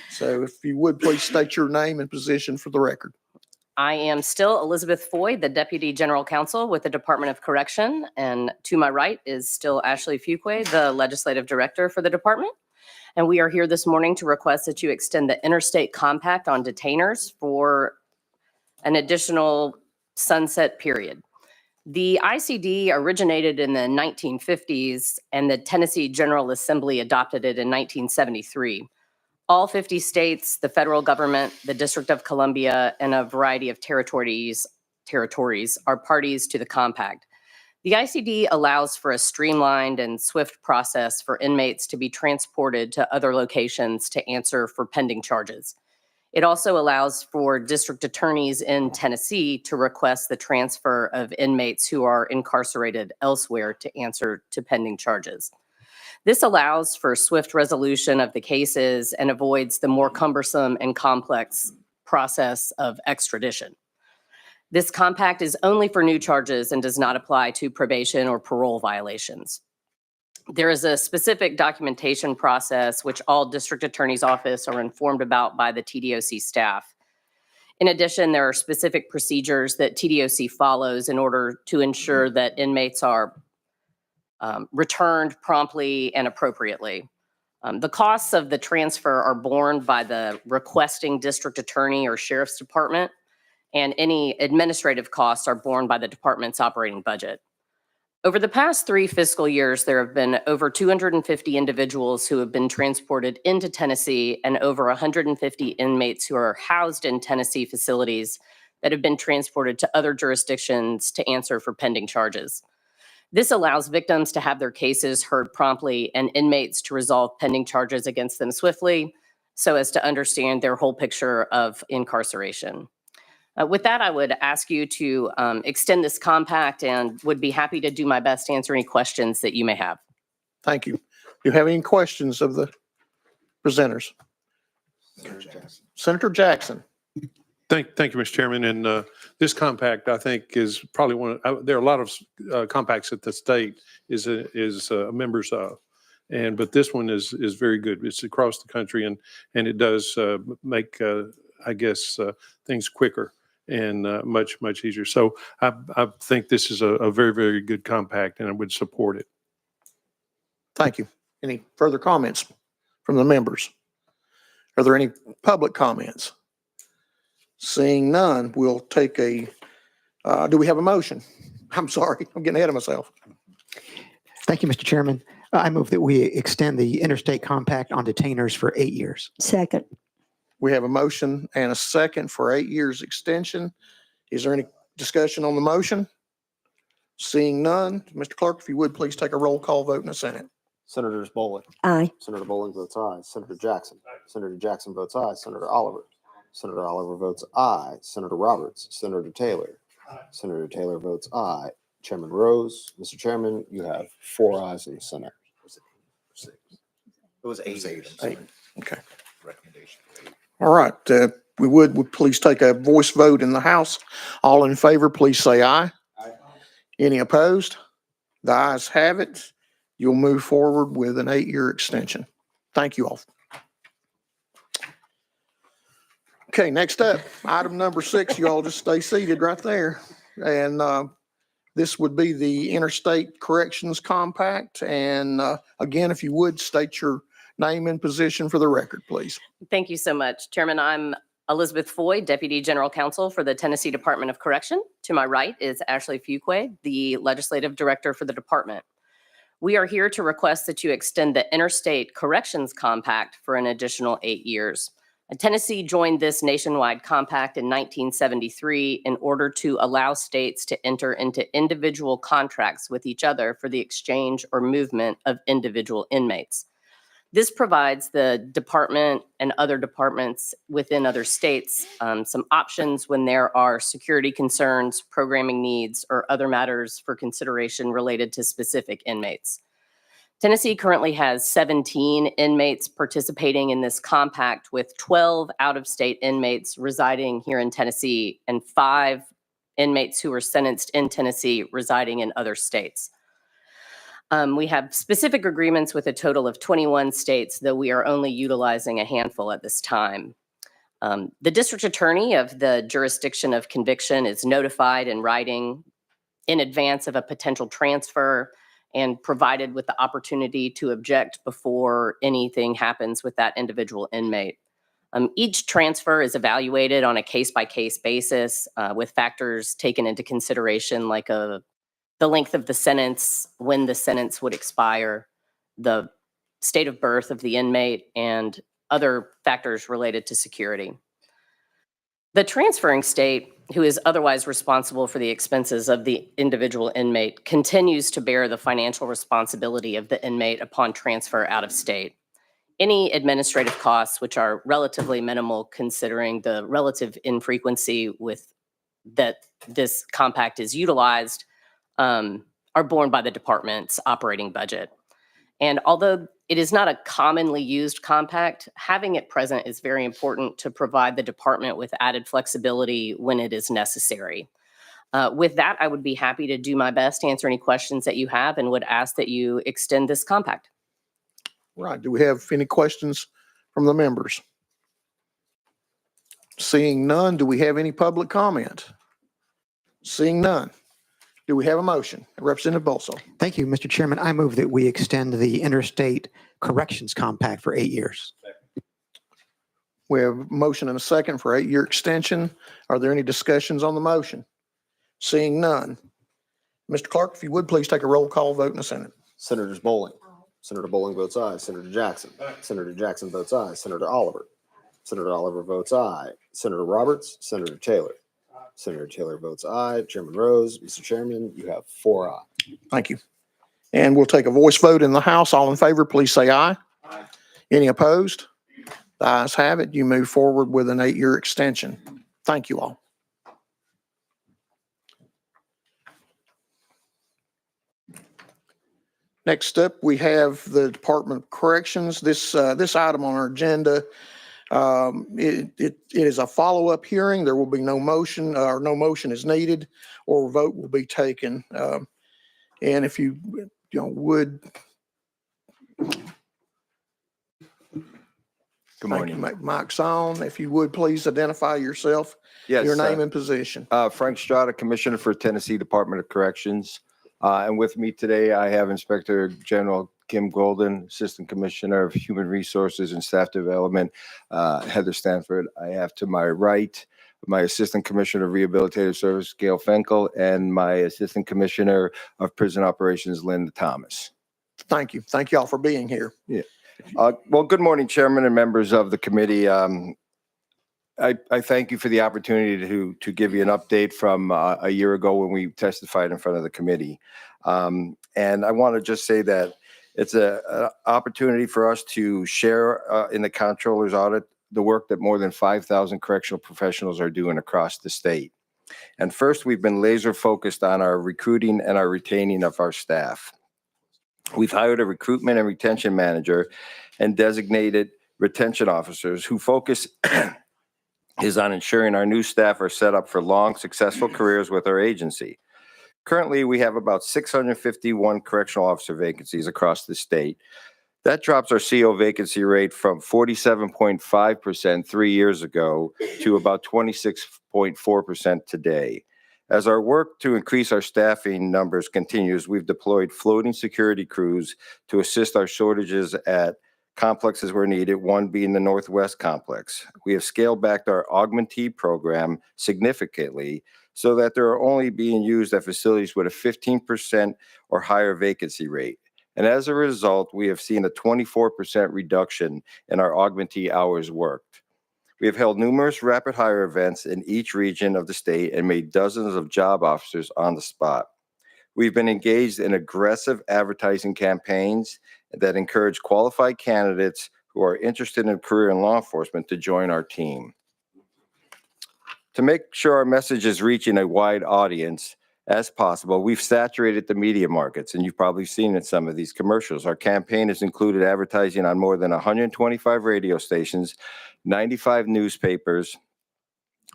So if you would, please state your name and position for the record. I am still Elizabeth Foy, the Deputy General Counsel with the Department of Correction. And to my right is still Ashley Fuqua, the Legislative Director for the department. And we are here this morning to request that you extend the Interstate Compact on Detainers for an additional sunset period. The ICD originated in the 1950s, and the Tennessee General Assembly adopted it in 1973. All 50 states, the federal government, the District of Columbia, and a variety of territories are parties to the compact. The ICD allows for a streamlined and swift process for inmates to be transported to other locations to answer for pending charges. It also allows for district attorneys in Tennessee to request the transfer of inmates who are incarcerated elsewhere to answer to pending charges. This allows for swift resolution of the cases and avoids the more cumbersome and complex process of extradition. This compact is only for new charges and does not apply to probation or parole violations. There is a specific documentation process which all district attorney's office are informed about by the TDOC staff. In addition, there are specific procedures that TDOC follows in order to ensure that inmates are returned promptly and appropriately. The costs of the transfer are borne by the requesting district attorney or sheriff's department, and any administrative costs are borne by the department's operating budget. Over the past 3 fiscal years, there have been over 250 individuals who have been transported into Tennessee and over 150 inmates who are housed in Tennessee facilities that have been transported to other jurisdictions to answer for pending charges. This allows victims to have their cases heard promptly and inmates to resolve pending charges against them swiftly so as to understand their whole picture of incarceration. With that, I would ask you to extend this compact and would be happy to do my best to answer any questions that you may have. Thank you. Do you have any questions of the presenters? Senator Jackson. Thank you, Mr. Chairman. And this compact, I think, is probably there are a lot of compacts that the state is members of. But this one is very good. It's across the country, and it does make, I guess, things quicker and much easier. So I think this is a very, very good compact, and I would support it. Thank you. Any further comments from the members? Are there any public comments? Seeing none, we'll take do we have a motion? I'm sorry, I'm getting ahead of myself. Thank you, Mr. Chairman. I move that we extend the interstate compact on detainers for 8 years. Second. We have a motion and a second for 8 years extension. Is there any discussion on the motion? Seeing none, Mr. Clerk, if you would, please take a roll call vote in the Senate. Senators Bowling. Aye. Senator Bowling votes aye. Senator Jackson. Senator Jackson votes aye. Senator Oliver. Senator Oliver votes aye. Senator Roberts. Senator Taylor. Senator Taylor votes aye. Chairman Rose. Mr. Chairman, you have 4 ayes in the Senate. It was 8. Eight. Okay. All right. We would please take a voice vote in the House. All in favor, please say aye. Aye. Any opposed? The ayes have it. You'll move forward with an 8-year extension. Thank you all. Okay, next up, item number 6. You all just stay seated right there. And this would be the Interstate Corrections Compact. And again, if you would state your name and position for the record, please. Thank you so much, Chairman. I'm Elizabeth Foy, Deputy General Counsel for the Tennessee Department of Correction. To my right is Ashley Fuqua, the Legislative Director for the department. We are here to request that you extend the Interstate Corrections Compact for an additional 8 years. Tennessee joined this nationwide compact in 1973 in order to allow states to enter into individual contracts with each other for the exchange or movement of individual inmates. This provides the department and other departments within other states some options when there are security concerns, programming needs, or other matters for consideration related to specific inmates. Tennessee currently has 17 inmates participating in this compact, with 12 out-of-state inmates residing here in Tennessee and 5 inmates who were sentenced in Tennessee residing in other states. We have specific agreements with a total of 21 states, though we are only utilizing a handful at this time. The district attorney of the jurisdiction of conviction is notified in writing in advance of a potential transfer and provided with the opportunity to object before anything happens with that individual inmate. Each transfer is evaluated on a case-by-case basis with factors taken into consideration like a the length of the sentence, when the sentence would expire, the state of birth of the inmate, and other factors related to security. The transferring state, who is otherwise responsible for the expenses of the individual inmate, continues to bear the financial responsibility of the inmate upon transfer out of state. Any administrative costs, which are relatively minimal considering the relative infrequency with that this compact is utilized, are borne by the department's operating budget. And although it is not a commonly used compact, having it present is very important to provide the department with added flexibility when it is necessary. With that, I would be happy to do my best to answer any questions that you have and would ask that you extend this compact. Right. Do we have any questions from the members? Seeing none, do we have any public comment? Seeing none. Do we have a motion? Representative Bolso. Thank you, Mr. Chairman. I move that we extend the Interstate Corrections Compact for 8 years. We have a motion and a second for 8-year extension. Are there any discussions on the motion? Seeing none. Mr. Clark, if you would, please take a roll call vote in the Senate. Senators Bowling. Senator Bowling votes aye. Senator Jackson. Senator Jackson votes aye. Senator Oliver. Senator Oliver votes aye. Senator Roberts. Senator Taylor. Senator Taylor votes aye. Chairman Rose. Mr. Chairman, you have 4 ayes. Thank you. And we'll take a voice vote in the House. All in favor, please say aye. Aye. Any opposed? The ayes have it. You move forward with an 8-year extension. Thank you all. Next up, we have the Department of Corrections. This item on our agenda, it is a follow-up hearing. There will be no motion, or no motion is needed, or a vote will be taken. And if you would. Good morning. Mike's on. If you would, please identify yourself, Yes, your name and position. Frank Strada, Commissioner for Tennessee Department of Corrections. And with me today, I have Inspector General Kim Golden, Assistant Commissioner of Human Resources and Staff Development, Heather Stanford. I have to my right my Assistant Commissioner of Rehabilitative Services, Gail Fenkel, and my Assistant Commissioner of Prison Operations, Linda Thomas. Thank you. Thank you all for being here. Yeah. Well, good morning, Chairman and members of the committee. I thank you for the opportunity to give you an update from a year ago when we testified in front of the committee. And I want to just say that it's an opportunity for us to share in the comptroller's audit the work that more than 5,000 correctional professionals are doing across the state. And first, we've been laser focused on our recruiting and our retaining of our staff. We've hired a recruitment and retention manager and designated retention officers who focus is on ensuring our new staff are set up for long, successful careers with our agency. Currently, we have about 651 correctional officer vacancies across the state. That drops our CO vacancy rate from 47.5% 3 years ago to about 26.4% today. As our work to increase our staffing numbers continues, we've deployed floating security crews to assist our shortages at complexes where needed, one being the Northwest Complex. We have scaled back our augmentee program significantly so that they're only being used at facilities with a 15% or higher vacancy rate. And as a result, we have seen a 24% reduction in our augmentee hours worked. We have held numerous rapid hire events in each region of the state and made dozens of job officers on the spot. We've been engaged in aggressive advertising campaigns that encourage qualified candidates who are interested in a career in law enforcement to join our team. To make sure our message is reaching a wide audience as possible, we've saturated the media markets, and you've probably seen in some of these commercials. Our campaign has included advertising on more than 125 radio stations, 95 newspapers,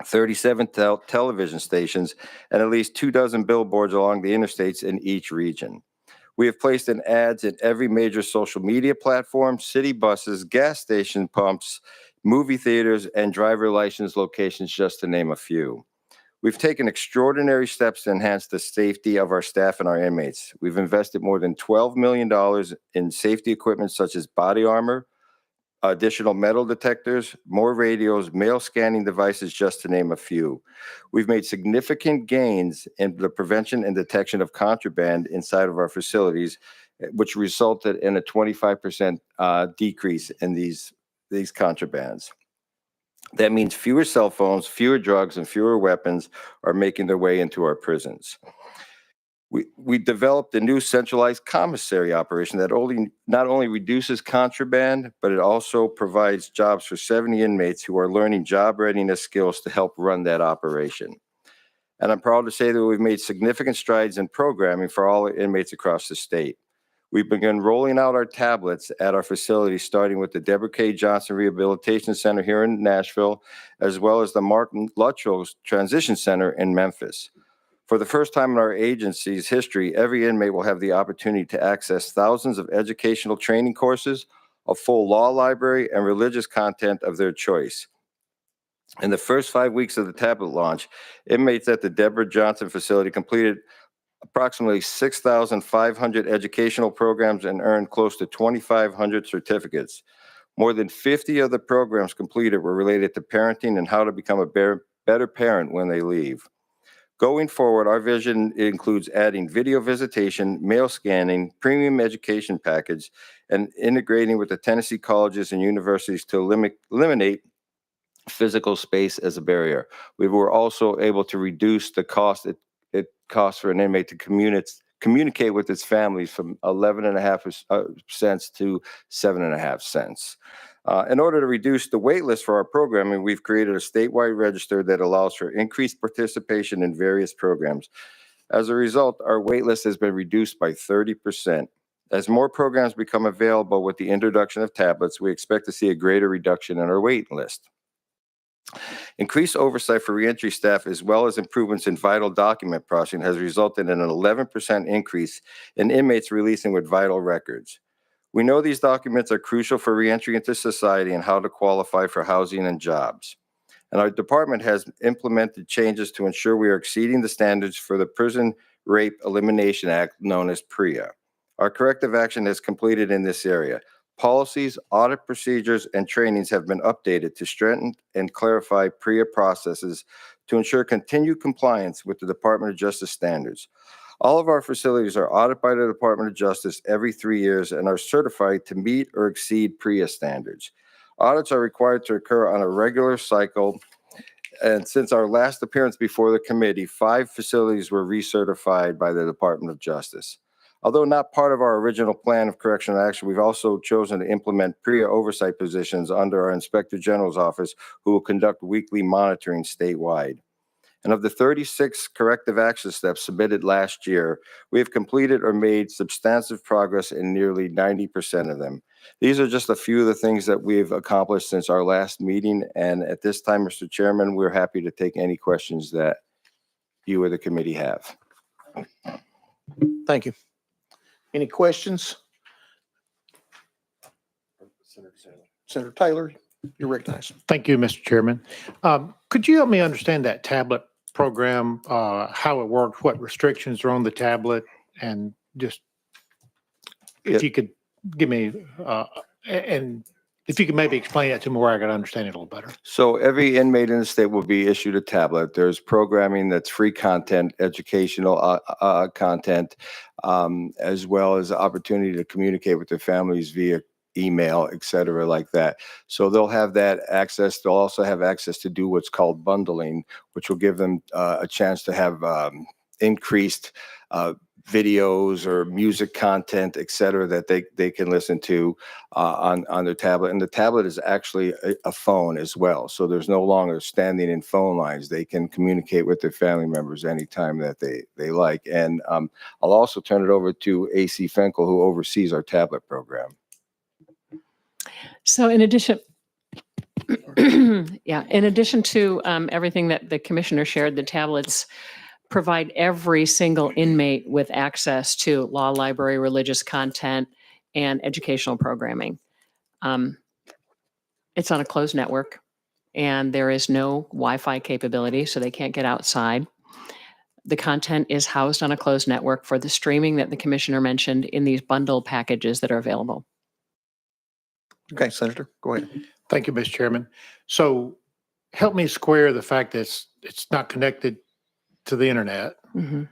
37 television stations, and at least 24 billboards along the interstates in each region. We have placed in ads in every major social media platform, city buses, gas station pumps, movie theaters, and driver license locations, just to name a few. We've taken extraordinary steps to enhance the safety of our staff and our inmates. We've invested more than $12 million in safety equipment such as body armor, additional metal detectors, more radios, mail scanning devices, just to name a few. We've made significant gains in the prevention and detection of contraband inside of our facilities, which resulted in a 25% decrease in these contrabands. That means fewer cell phones, fewer drugs, and fewer weapons are making their way into our prisons. We developed a new centralized commissary operation that not only reduces contraband, but it also provides jobs for 70 inmates who are learning job readiness skills to help run that operation. And I'm proud to say that we've made significant strides in programming for all inmates across the state. We've begun rolling out our tablets at our facility, starting with the Deborah K. Johnson Rehabilitation Center here in Nashville, as well as the Mark Luttrell Transition Center in Memphis. For the first time in our agency's history, every inmate will have the opportunity to access thousands of educational training courses, a full law library, and religious content of their choice. In the first 5 weeks of the tablet launch, inmates at the Deborah Johnson facility completed approximately 6,500 educational programs and earned close to 2,500 certificates. More than 50 of the programs completed were related to parenting and how to become a better parent when they leave. Going forward, our vision includes adding video visitation, mail scanning, premium education package, and integrating with the Tennessee colleges and universities to eliminate physical space as a barrier. We were also able to reduce the cost it costs for an inmate to communicate with its families from 11.5 cents to 7.5 cents. In order to reduce the wait list for our programming, we've created a statewide register that allows for increased participation in various programs. As a result, our wait list has been reduced by 30%. As more programs become available with the introduction of tablets, we expect to see a greater reduction in our wait list. Increased oversight for reentry staff, as well as improvements in vital document processing, has resulted in an 11% increase in inmates releasing with vital records. We know these documents are crucial for reentry into society and how to qualify for housing and jobs. And our department has implemented changes to ensure we are exceeding the standards for the Prison Rape Elimination Act, known as PREA. Our corrective action is completed in this area. Policies, audit procedures, and trainings have been updated to strengthen and clarify PREA processes to ensure continued compliance with the Department of Justice standards. All of our facilities are audited by the Department of Justice every 3 years and are certified to meet or exceed PREA standards. Audits are required to occur on a regular cycle, and since our last appearance before the committee, 5 facilities were recertified by the Department of Justice. Although not part of our original plan of correctional action, we've also chosen to implement PREA oversight positions under our Inspector General's office, who will conduct weekly monitoring statewide. And of the 36 corrective action steps submitted last year, we have completed or made substantive progress in nearly 90% of them. These are just a few of the things that we've accomplished since our last meeting. And at this time, Mr. Chairman, we're happy to take any questions that you or the committee have. Thank you. Any questions? Senator Taylor, you're recognized. Thank you, Mr. Chairman. Could you help me understand that tablet program, how it works, what restrictions are on the tablet, and just if you could give me, and if you could maybe explain that to me where I could understand it a little better. So every inmate in the state will be issued a tablet. There's programming that's free content, educational content, as well as the opportunity to communicate with their families via email, et cetera, like that. So they'll have that access. They'll also have access to do what's called bundling, which will give them a chance to have increased videos or music content, et cetera, that they can listen to on their tablet. And the tablet is actually a phone as well. So there's no longer standing in phone lines. They can communicate with their family members anytime that they like. And I'll also turn it over to AC Fenkel, who oversees our tablet program. So in addition, in addition to everything that the commissioner shared, the tablets provide every single inmate with access to law library, religious content, and educational programming. It's on a closed network, and there is no Wi-Fi capability, so they can't get outside. The content is housed on a closed network for the streaming that the commissioner mentioned in these bundle packages that are available. Okay, Senator, go ahead. Thank you, Mr. Chairman. So help me square the fact that it's not connected to the internet, Mhm.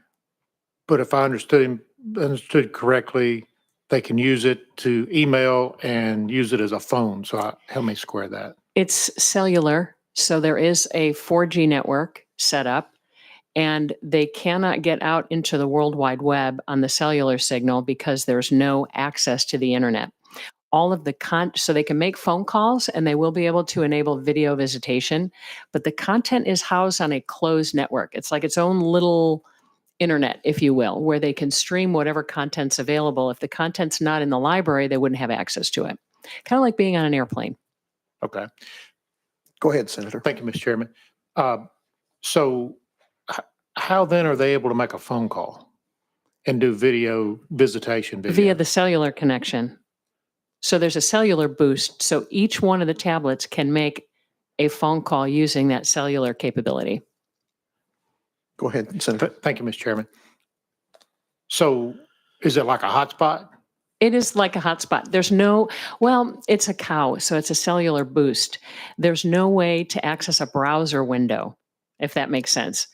but if I understood correctly, they can use it to email and use it as a phone. So help me square that. It's cellular, so there is a 4G network set up, and they cannot get out into the World Wide Web on the cellular signal because there's no access to the internet. All of the so they can make phone calls and they will be able to enable video visitation, but the content is housed on a closed network. It's like its own little internet, if you will, where they can stream whatever content's available. If the content's not in the library, they wouldn't have access to it. Kind of like being on an airplane. Okay. Go ahead, Senator. Thank you, Mr. Chairman. So how then are they able to make a phone call and do video visitation? Via the cellular connection. So there's a cellular boost. So each one of the tablets can make a phone call using that cellular capability. Go ahead, Senator. Thank you, Mr. Chairman. So is it like a hotspot? It is like a hotspot. There's no, well, it's a cow, so it's a cellular boost. There's no way to access a browser window, if that makes sense.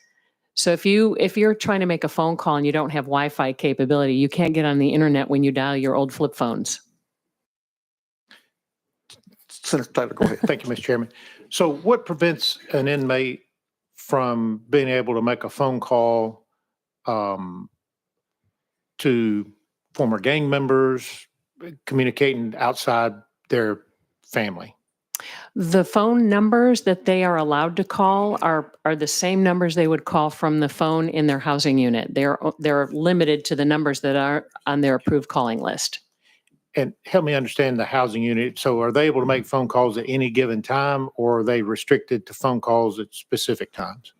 So if you're trying to make a phone call and you don't have Wi-Fi capability, you can't get on the internet when you dial your old flip phones. Senator Taylor, go ahead. Thank you, Mr. Chairman. So what prevents an inmate from being able to make a phone call to former gang members, communicating outside their family? The phone numbers that they are allowed to call are the same numbers they would call from the phone in their housing unit. They're limited to the numbers that are on their approved calling list. And help me understand the housing unit. So are they able to make phone calls at any given time, or are they restricted to phone calls at specific times?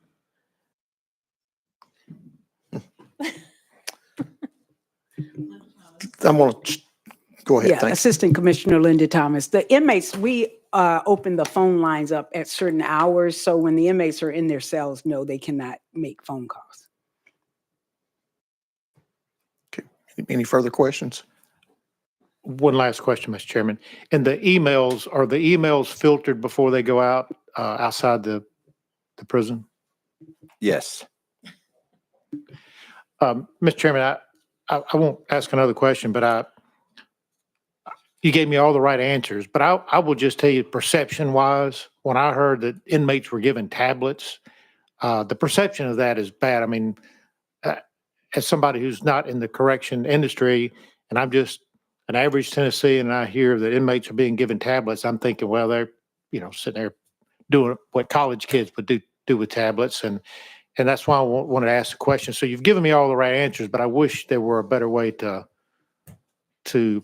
I'm going to go ahead. Yeah, Thanks. Assistant Commissioner Linda Thomas. The inmates, we open the phone lines up at certain hours. So when the inmates are in their cells, no, they cannot make phone calls. Okay. Any further questions? One last question, Mr. Chairman. And the emails, are the emails filtered before they go out outside the prison? Yes. Mr. Chairman, I won't ask another question, but you gave me all the right answers, but I will just tell you, perception-wise, when I heard that inmates were given tablets, the perception of that is bad. I mean, as somebody who's not in the correction industry, and I'm just an average Tennessean, and I hear that inmates are being given tablets, I'm thinking, well, they're, sitting there doing what college kids would do with tablets, and that's why I wanted to ask the question. So you've given me all the right answers, but I wish there were a better way to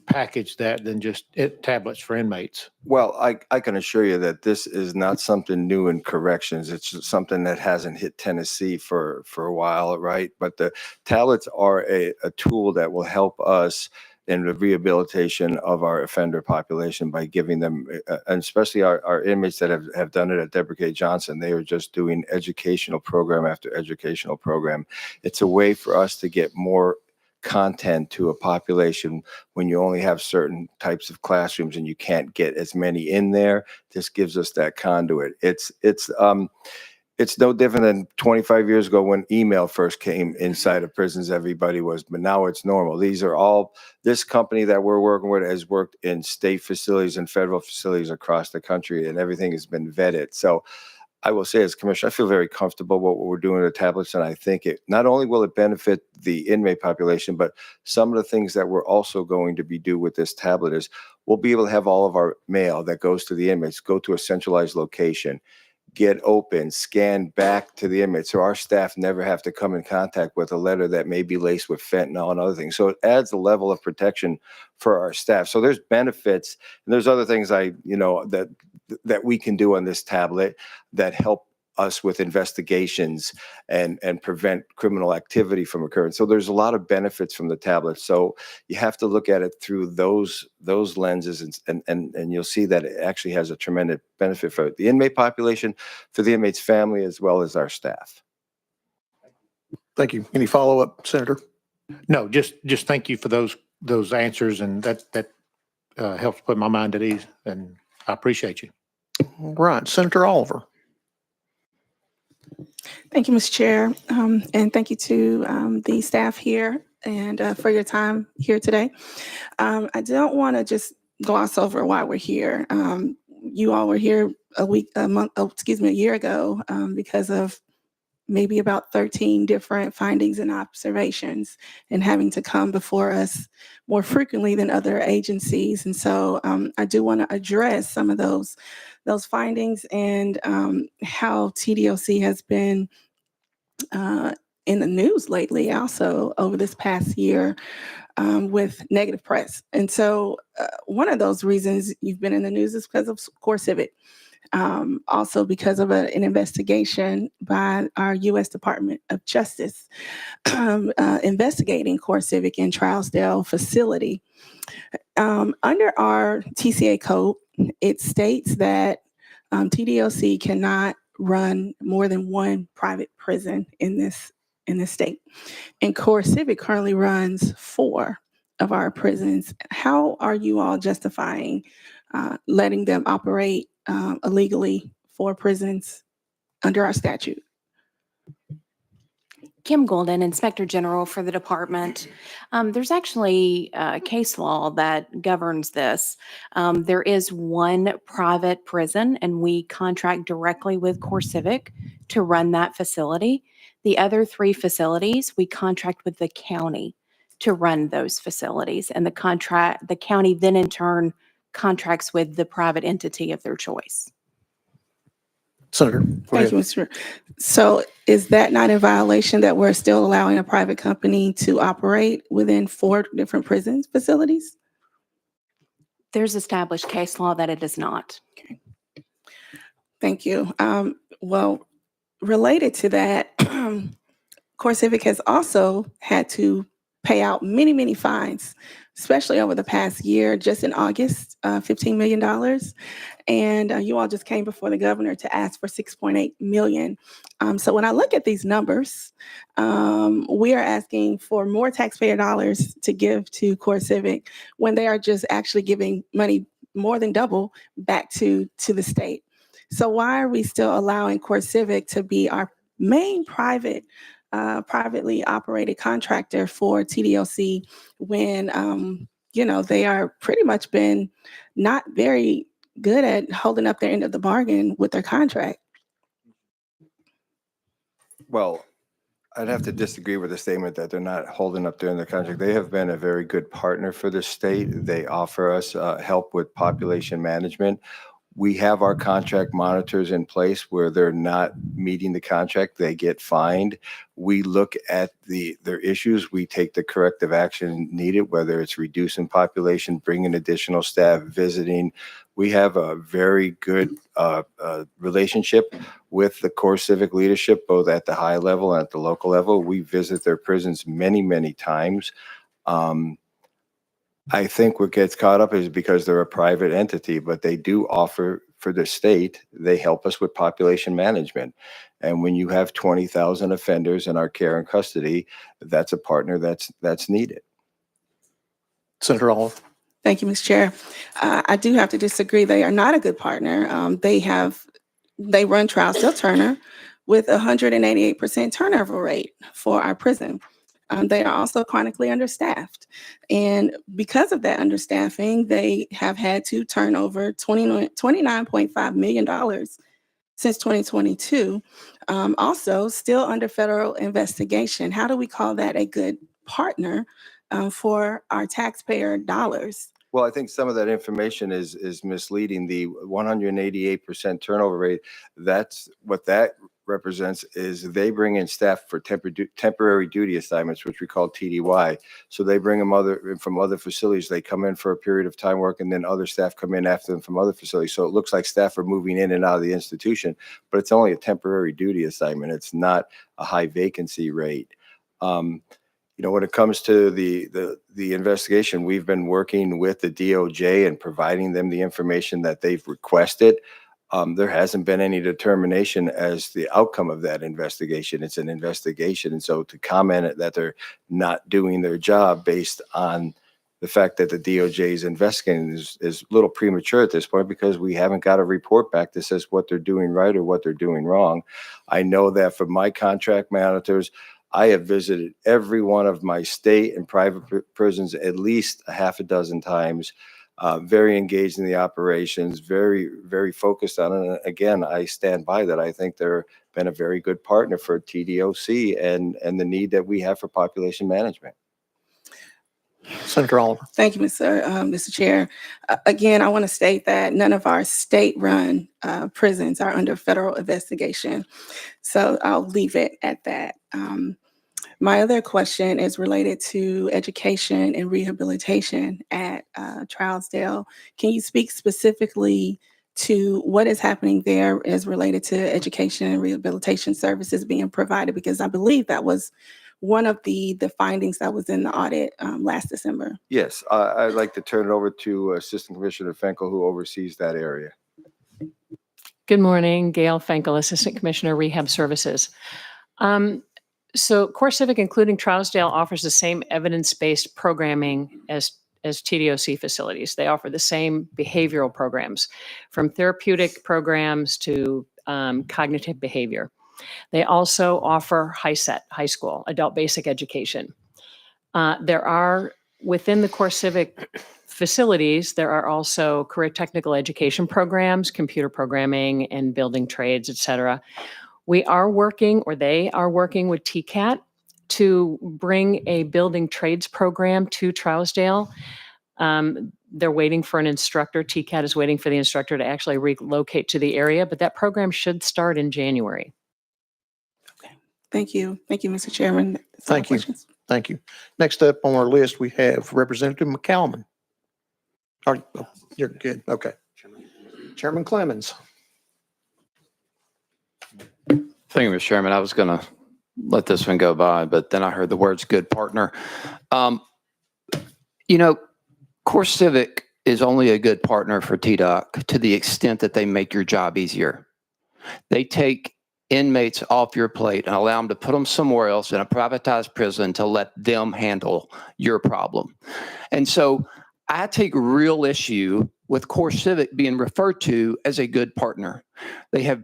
package that than just tablets for inmates. Well, I can assure you that this is not something new in corrections. It's just something that hasn't hit Tennessee for a while, right? But the tablets are a tool that will help us in the rehabilitation of our offender population by giving them, and especially our inmates that have done it at Deborah K. Johnson. They are just doing educational program after educational program. It's a way for us to get more content to a population when you only have certain types of classrooms and you can't get as many in there. This gives us that conduit. It's no different than 25 years ago when email first came inside of prisons. Everybody was, but now it's normal. This company that we're working with has worked in state facilities and federal facilities across the country, and everything has been vetted. So I will say, as Commissioner, I feel very comfortable with what we're doing with the tablets, and I think it not only will it benefit the inmate population, but some of the things that we're also going to be do with this tablet is we'll be able to have all of our mail that goes to the inmates go to a centralized location, get open, scan back to the inmates, so our staff never have to come in contact with a letter that may be laced with fentanyl and other things. So it adds a level of protection for our staff. So there's benefits, and there's other things that we can do on this tablet that help us with investigations and prevent criminal activity from occurring. So there's a lot of benefits from the tablet. So you have to look at it through those lenses, and you'll see that it actually has a tremendous benefit for the inmate population, for the inmate's family, as well as our staff. Thank you. Any follow-up, Senator? No, just thank you for those answers, and that helps put my mind at ease, and I appreciate you. All right, Senator Oliver. Thank you, Mr. Chair, and thank you to the staff here and for your time here today. I don't want to just gloss over why we're here. You all were here a year ago because of maybe about 13 different findings and observations and having to come before us more frequently than other agencies. And so I do want to address some of those findings and how TDOC has been in the news lately also over this past year with negative press. And so one of those reasons you've been in the news is because of CoreCivic. Also because of an investigation by our U.S. Department of Justice investigating CoreCivic in Trousdale facility. Under our TCA code, it states that TDOC cannot run more than one private prison in this state. And CoreCivic currently runs 4 of our prisons. How are you all justifying letting them operate illegally 4 prisons under our statute? Kim Golden, Inspector General for the department. There's actually a case law that governs this. There is one private prison, and we contract directly with CoreCivic to run that facility. The other 3 facilities, we contract with the county to run those facilities, and the county then in turn contracts with the private entity of their choice. Senator. Thank you, Mr. So is that not in violation that we're still allowing a private company to operate within 4 different prison facilities? There's established case law that it is not. Okay. Thank you. Well, related to that, CoreCivic has also had to pay out many, many fines, especially over the past year. Just in August, $15 million. And you all just came before the governor to ask for $6.8 million. So when I look at these numbers, we are asking for more taxpayer dollars to give to CoreCivic when they are just actually giving money more than double back to the state. So why are we still allowing CoreCivic to be our main privately operated contractor for TDOC when they are pretty much been not very good at holding up their end of the bargain with their contract? Well, I'd have to disagree with the statement that they're not holding up their end of the contract. They have been a very good partner for the state. They offer us help with population management. We have our contract monitors in place where they're not meeting the contract, they get fined. We look at their issues, we take the corrective action needed, whether it's reducing population, bringing additional staff, visiting. We have a very good relationship with the CoreCivic leadership, both at the high level and at the local level. We visit their prisons many, many times. I think what gets caught up is because they're a private entity, but they do offer for the state, they help us with population management. And when you have 20,000 offenders in our care and custody, that's a partner that's needed. Senator Oliver. Thank you, Ms. Chair. I do have to disagree. They are not a good partner. They run Trousdale Turner with 188% turnover rate for our prison. They are also chronically understaffed. And because of that understaffing, they have had to turn over $29.5 million since 2022. Also, still under federal investigation. How do we call that a good partner for our taxpayer dollars? Well, I think some of that information is misleading. The 188% turnover rate, that's what that represents is they bring in staff for temporary duty assignments, which we call TDY. So they bring them from other facilities. They come in for a period of time work, and then other staff come in after them from other facilities. So it looks like staff are moving in and out of the institution, but it's only a temporary duty assignment. It's not a high vacancy rate. When it comes to the investigation, we've been working with the DOJ and providing them the information that they've requested. There hasn't been any determination as the outcome of that investigation. It's an investigation. And so to comment that they're not doing their job based on the fact that the DOJ is investigating is a little premature at this point because we haven't got a report back that says what they're doing right or what they're doing wrong. I know that from my contract monitors, I have visited every one of my state and private prisons at least a half a dozen times, very engaged in the operations, very, very focused on it. And again, I stand by that. I think they're been a very good partner for TDOC and the need that we have for population management. Senator Oliver. Thank you, Mr. Chair. Again, I want to state that none of our state-run prisons are under federal investigation. So I'll leave it at that. My other question is related to education and rehabilitation at Trousdale. Can you speak specifically to what is happening there as related to education and rehabilitation services being provided? Because I believe that was one of the findings that was in the audit last December. Yes, I'd like to turn it over to Assistant Commissioner Fenkel, who oversees that area. Good morning, Gail Fenkel, Assistant Commissioner, Rehab Services. So Core Civic, including Trousdale, offers the same evidence-based programming as TDOC facilities. They offer the same behavioral programs, from therapeutic programs to cognitive behavior. They also offer high school, adult basic education. There are, within the Core Civic facilities, there are also career technical education programs, computer programming and building trades, et cetera. We are working, or they are working with TCAT to bring a building trades program to Trousdale. They're waiting for an instructor. TCAT is waiting for the instructor to actually relocate to the area, but that program should start in January. Thank you. Thank you, Mr. Chairman. That's all Thank you. questions. Thank you. Next up on our list, we have Representative McCalman. Oh, you're good. Okay. Chairman Clemens. Thank you, Mr. Chairman. I was going to let this one go by, but then I heard the words good partner. You know, Core Civic is only a good partner for TDOC to the extent that they make your job easier. They take inmates off your plate and allow them to put them somewhere else in a privatized prison to let them handle your problem. And so I take real issue with Core Civic being referred to as a good partner. They have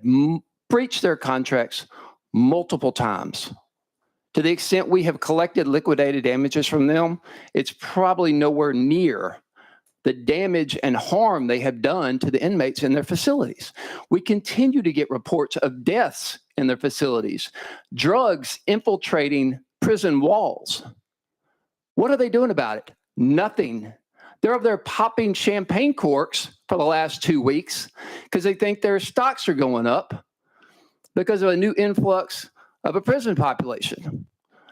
breached their contracts multiple times. To the extent we have collected liquidated damages from them, it's probably nowhere near the damage and harm they have done to the inmates in their facilities. We continue to get reports of deaths in their facilities, drugs infiltrating prison walls. What are they doing about it? Nothing. They're up there popping champagne corks for the last 2 weeks because they think their stocks are going up because of a new influx of a prison population.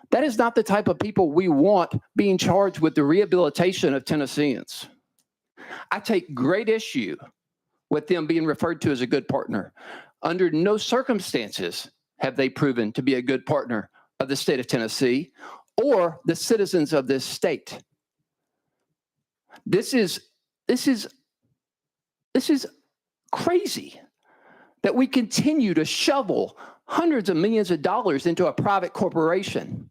That is not the type of people we want being charged with the rehabilitation of Tennesseans. I take great issue with them being referred to as a good partner. Under no circumstances have they proven to be a good partner of the state of Tennessee or the citizens of this state. This is crazy that we continue to shovel hundreds of millions of dollars into a private corporation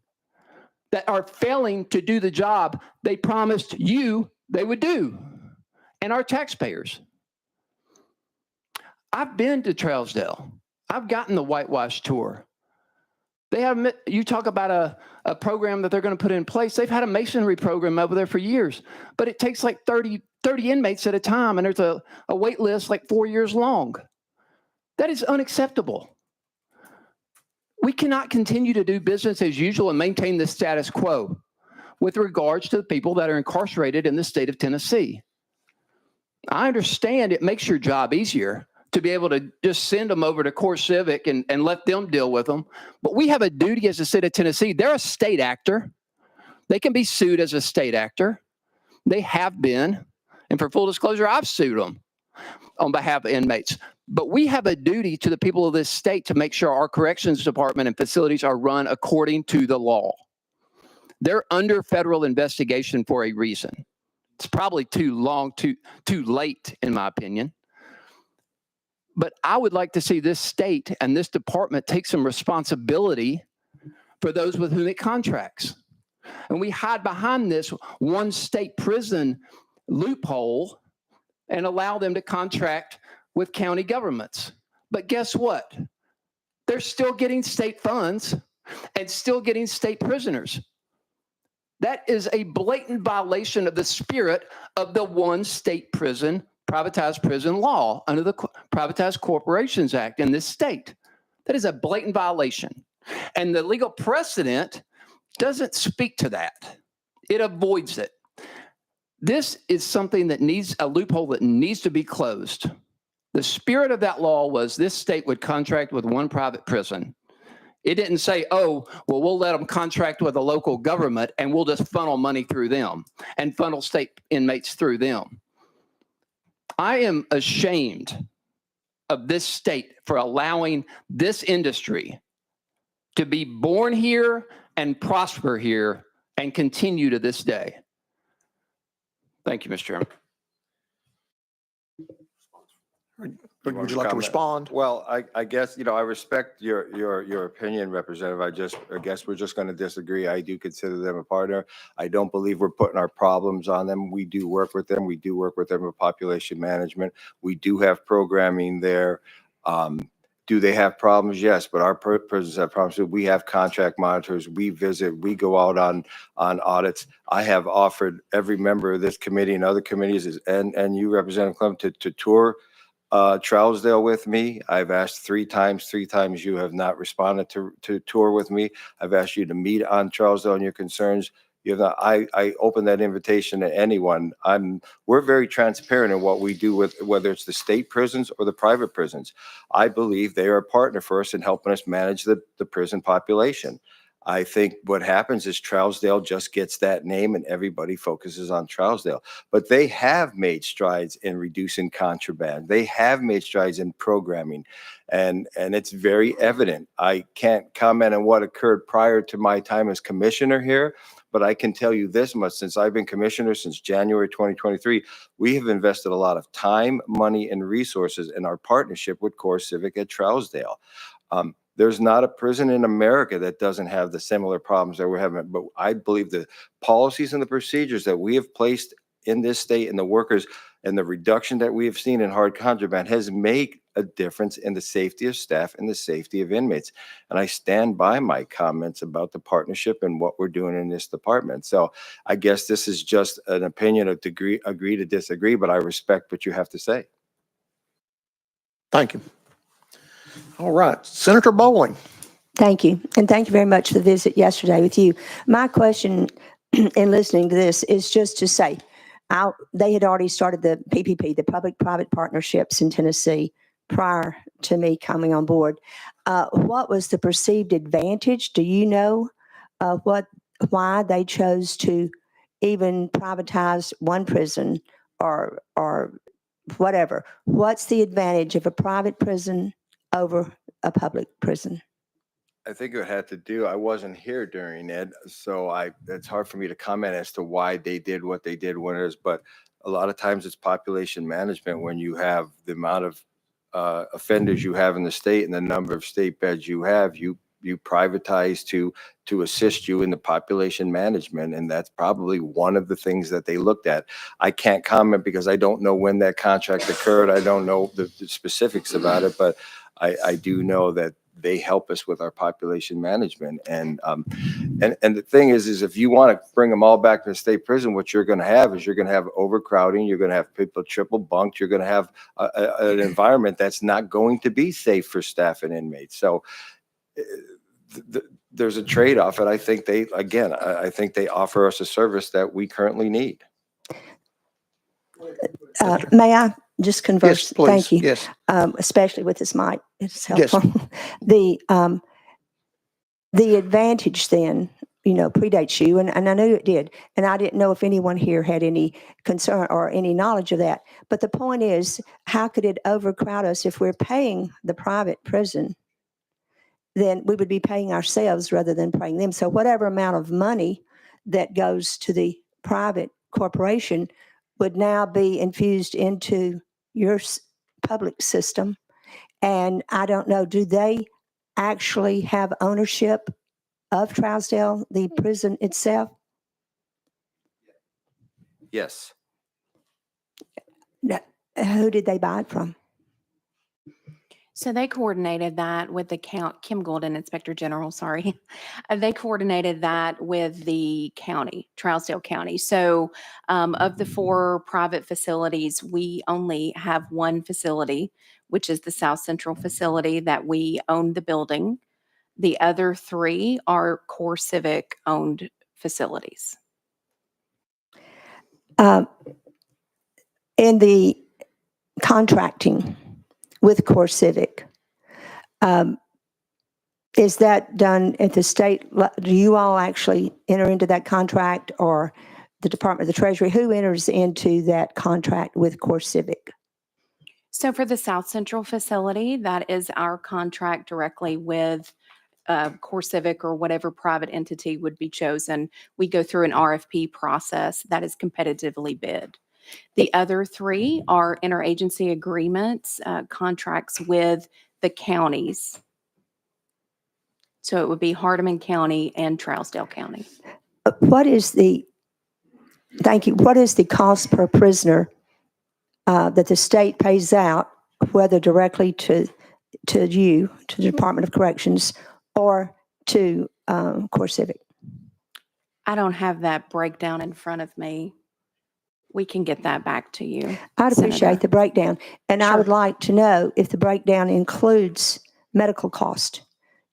that are failing to do the job they promised you they would do, and our taxpayers. I've been to Trousdale. I've gotten the whitewash tour. They have, you talk about a program that they're going to put in place. They've had a masonry program over there for years, but it takes like 30 inmates at a time, and there's a wait list like 4 years long. That is unacceptable. We cannot continue to do business as usual and maintain the status quo with regards to the people that are incarcerated in the state of Tennessee. I understand it makes your job easier to be able to just send them over to Core Civic and let them deal with them. But we have a duty as the state of Tennessee. They're a state actor. They can be sued as a state actor. They have been. And for full disclosure, I've sued them on behalf of inmates. But we have a duty to the people of this state to make sure our corrections department and facilities are run according to the law. They're under federal investigation for a reason. It's probably too late, in my opinion. But I would like to see this state and this department take some responsibility for those with whom it contracts. And we hide behind this one state prison loophole and allow them to contract with county governments. But guess what? They're still getting state funds and still getting state prisoners. That is a blatant violation of the spirit of the one state prison, privatized prison law under the Privatized Corporations Act in this state. That is a blatant violation. And the legal precedent doesn't speak to that. It avoids it. This is something that needs a loophole that needs to be closed. The spirit of that law was this state would contract with one private prison. It didn't say, oh, well, we'll let them contract with a local government and we'll just funnel money through them and funnel state inmates through them. I am ashamed of this state for allowing this industry to be born here and prosper here and continue to this day. Thank you, Mr. Chairman. Would you like to respond? Well, I guess, I respect your opinion, Representative. I guess we're just going to disagree. I do consider them a partner. I don't believe we're putting our problems on them. We do work with them. We do work with them with population management. We do have programming there. Do they have problems? Yes, but our prisons have problems. We have contract monitors. We visit. We go out on audits. I have offered every member of this committee and other committees and you, Representative Clem, to tour Trousdale with me. I've asked 3 times. 3 times you have not responded to tour with me. I've asked you to meet on Trousdale and your concerns. You have not. I open that invitation to anyone. We're very transparent in what we do with whether it's the state prisons or the private prisons. I believe they are a partner for us in helping us manage the prison population. I think what happens is Trousdale just gets that name and everybody focuses on Trousdale. But they have made strides in reducing contraband. They have made strides in programming. And it's very evident. I can't comment on what occurred prior to my time as commissioner here, but I can tell you this much. Since I've been commissioner since January 2023, we have invested a lot of time, money, and resources in our partnership with Core Civic at Trousdale. There's not a prison in America that doesn't have the similar problems that we're having. But I believe the policies and the procedures that we have placed in this state and the workers and the reduction that we have seen in hard contraband has made a difference in the safety of staff and the safety of inmates. And I stand by my comments about the partnership and what we're doing in this department. So I guess this is just an opinion of agree to disagree, but I respect what you have to say. Thank you. All right, Senator Bowling. Thank you. And thank you very much for the visit yesterday with you. My question in listening to this is just to say, they had already started the PPP, the public-private partnerships in Tennessee prior to me coming on board. What was the perceived advantage? Do you know why they chose to even privatize one prison or whatever? What's the advantage of a private prison over a public prison? I think it had to do, I wasn't here during it, so it's hard for me to comment as to why they did what they did when it is, but a lot of times it's population management. When you have the amount of offenders you have in the state and the number of state beds you have, you privatize to assist you in the population management. And that's probably one of the things that they looked at. I can't comment because I don't know when that contract occurred. I don't know the specifics about it, but I do know that they help us with our population management. And the thing is if you want to bring them all back to the state prison, what you're going to have is you're going to have overcrowding. You're going to have people triple bunked. You're going to have an environment that's not going to be safe for staff and inmates. So there's a trade-off. And I think I think they offer us a service that we currently need. May I just converse? Yes, please. Thank you. Yes. Especially with this mic, it's helpful. Yes. The advantage then, predates you, and I knew it did, and I didn't know if anyone here had any concern or any knowledge of that. But the point is, how could it overcrowd us if we're paying the private prison? Then we would be paying ourselves rather than paying them. So whatever amount of money that goes to the private corporation would now be infused into your public system. And I don't know, do they actually have ownership of Trousdale, the prison itself? Yes. Who did they buy it from? So they coordinated that with the Kim Golden, Inspector General, sorry. They coordinated that with the county, Trousdale County. So of the 4 private facilities, we only have one facility, which is the South Central facility that we own the building. The other 3 are Core Civic owned facilities. In the contracting with Core Civic, is that done at the state? Do you all actually enter into that contract, or the Department of the Treasury? Who enters into that contract with Core Civic? So for the South Central facility, that is our contract directly with Core Civic or whatever private entity would be chosen. We go through an RFP process that is competitively bid. The other 3 are interagency agreements, contracts with the counties. So it would be Hardeman County and Trousdale County. Thank you, what is the cost per prisoner that the state pays out, whether directly to you, to the Department of Corrections, or to Core Civic? I don't have that breakdown in front of me. We can get that back to you. I'd appreciate Senator. the breakdown. And I would Sure. like to know if the breakdown includes medical cost.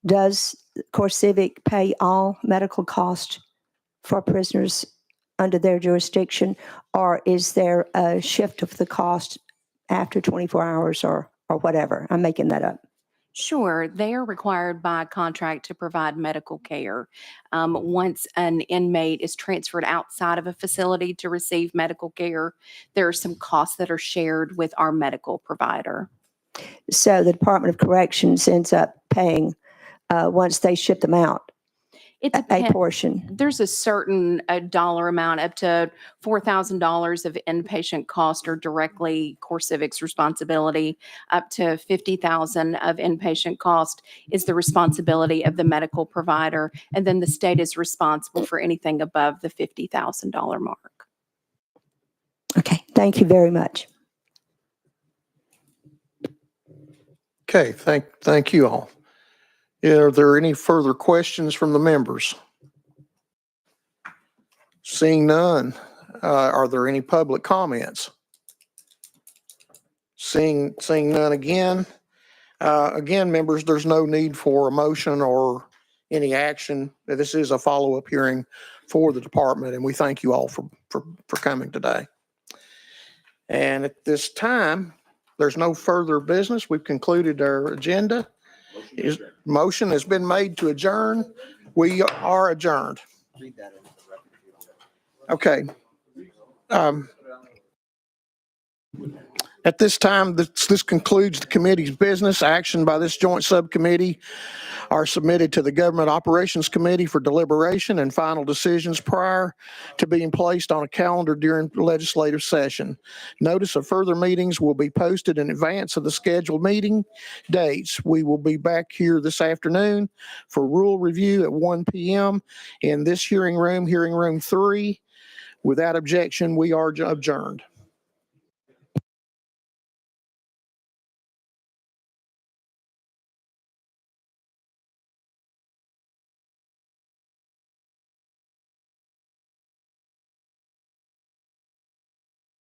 Does Core Civic pay all medical cost for prisoners under their jurisdiction, or is there a shift of the cost after 24 hours or whatever? I'm making that up. Sure, they are required by contract to provide medical care. Once an inmate is transferred outside of a facility to receive medical care, there are some costs that are shared with our medical provider. So the Department of Corrections ends up paying, once they ship them out, It a depends. portion. There's a certain dollar amount, up to $4,000 of inpatient cost are directly Core Civic's responsibility. Up to $50,000 of inpatient cost is the responsibility of the medical provider, and then the state is responsible for anything above the $50,000 mark. Okay, thank you very much. Okay, thank you all. Are there any further questions from the members? Seeing none, are there any public comments? Seeing none again. Again, members, there's no need for a motion or any action. This is a follow-up hearing for the department, and we thank you all for coming today. And at this time, there's no further business. We've concluded our agenda. Motion has been made to adjourn. We are adjourned. Okay. At this time, this concludes the committee's business. Action by this joint subcommittee are submitted to the Government Operations Committee for deliberation and final decisions prior to being placed on a calendar during the legislative session. Notice of further meetings will be posted in advance of the scheduled meeting dates. We will be back here this afternoon for rule review at 1 p.m. in this hearing room 3. Without objection, we are adjourned.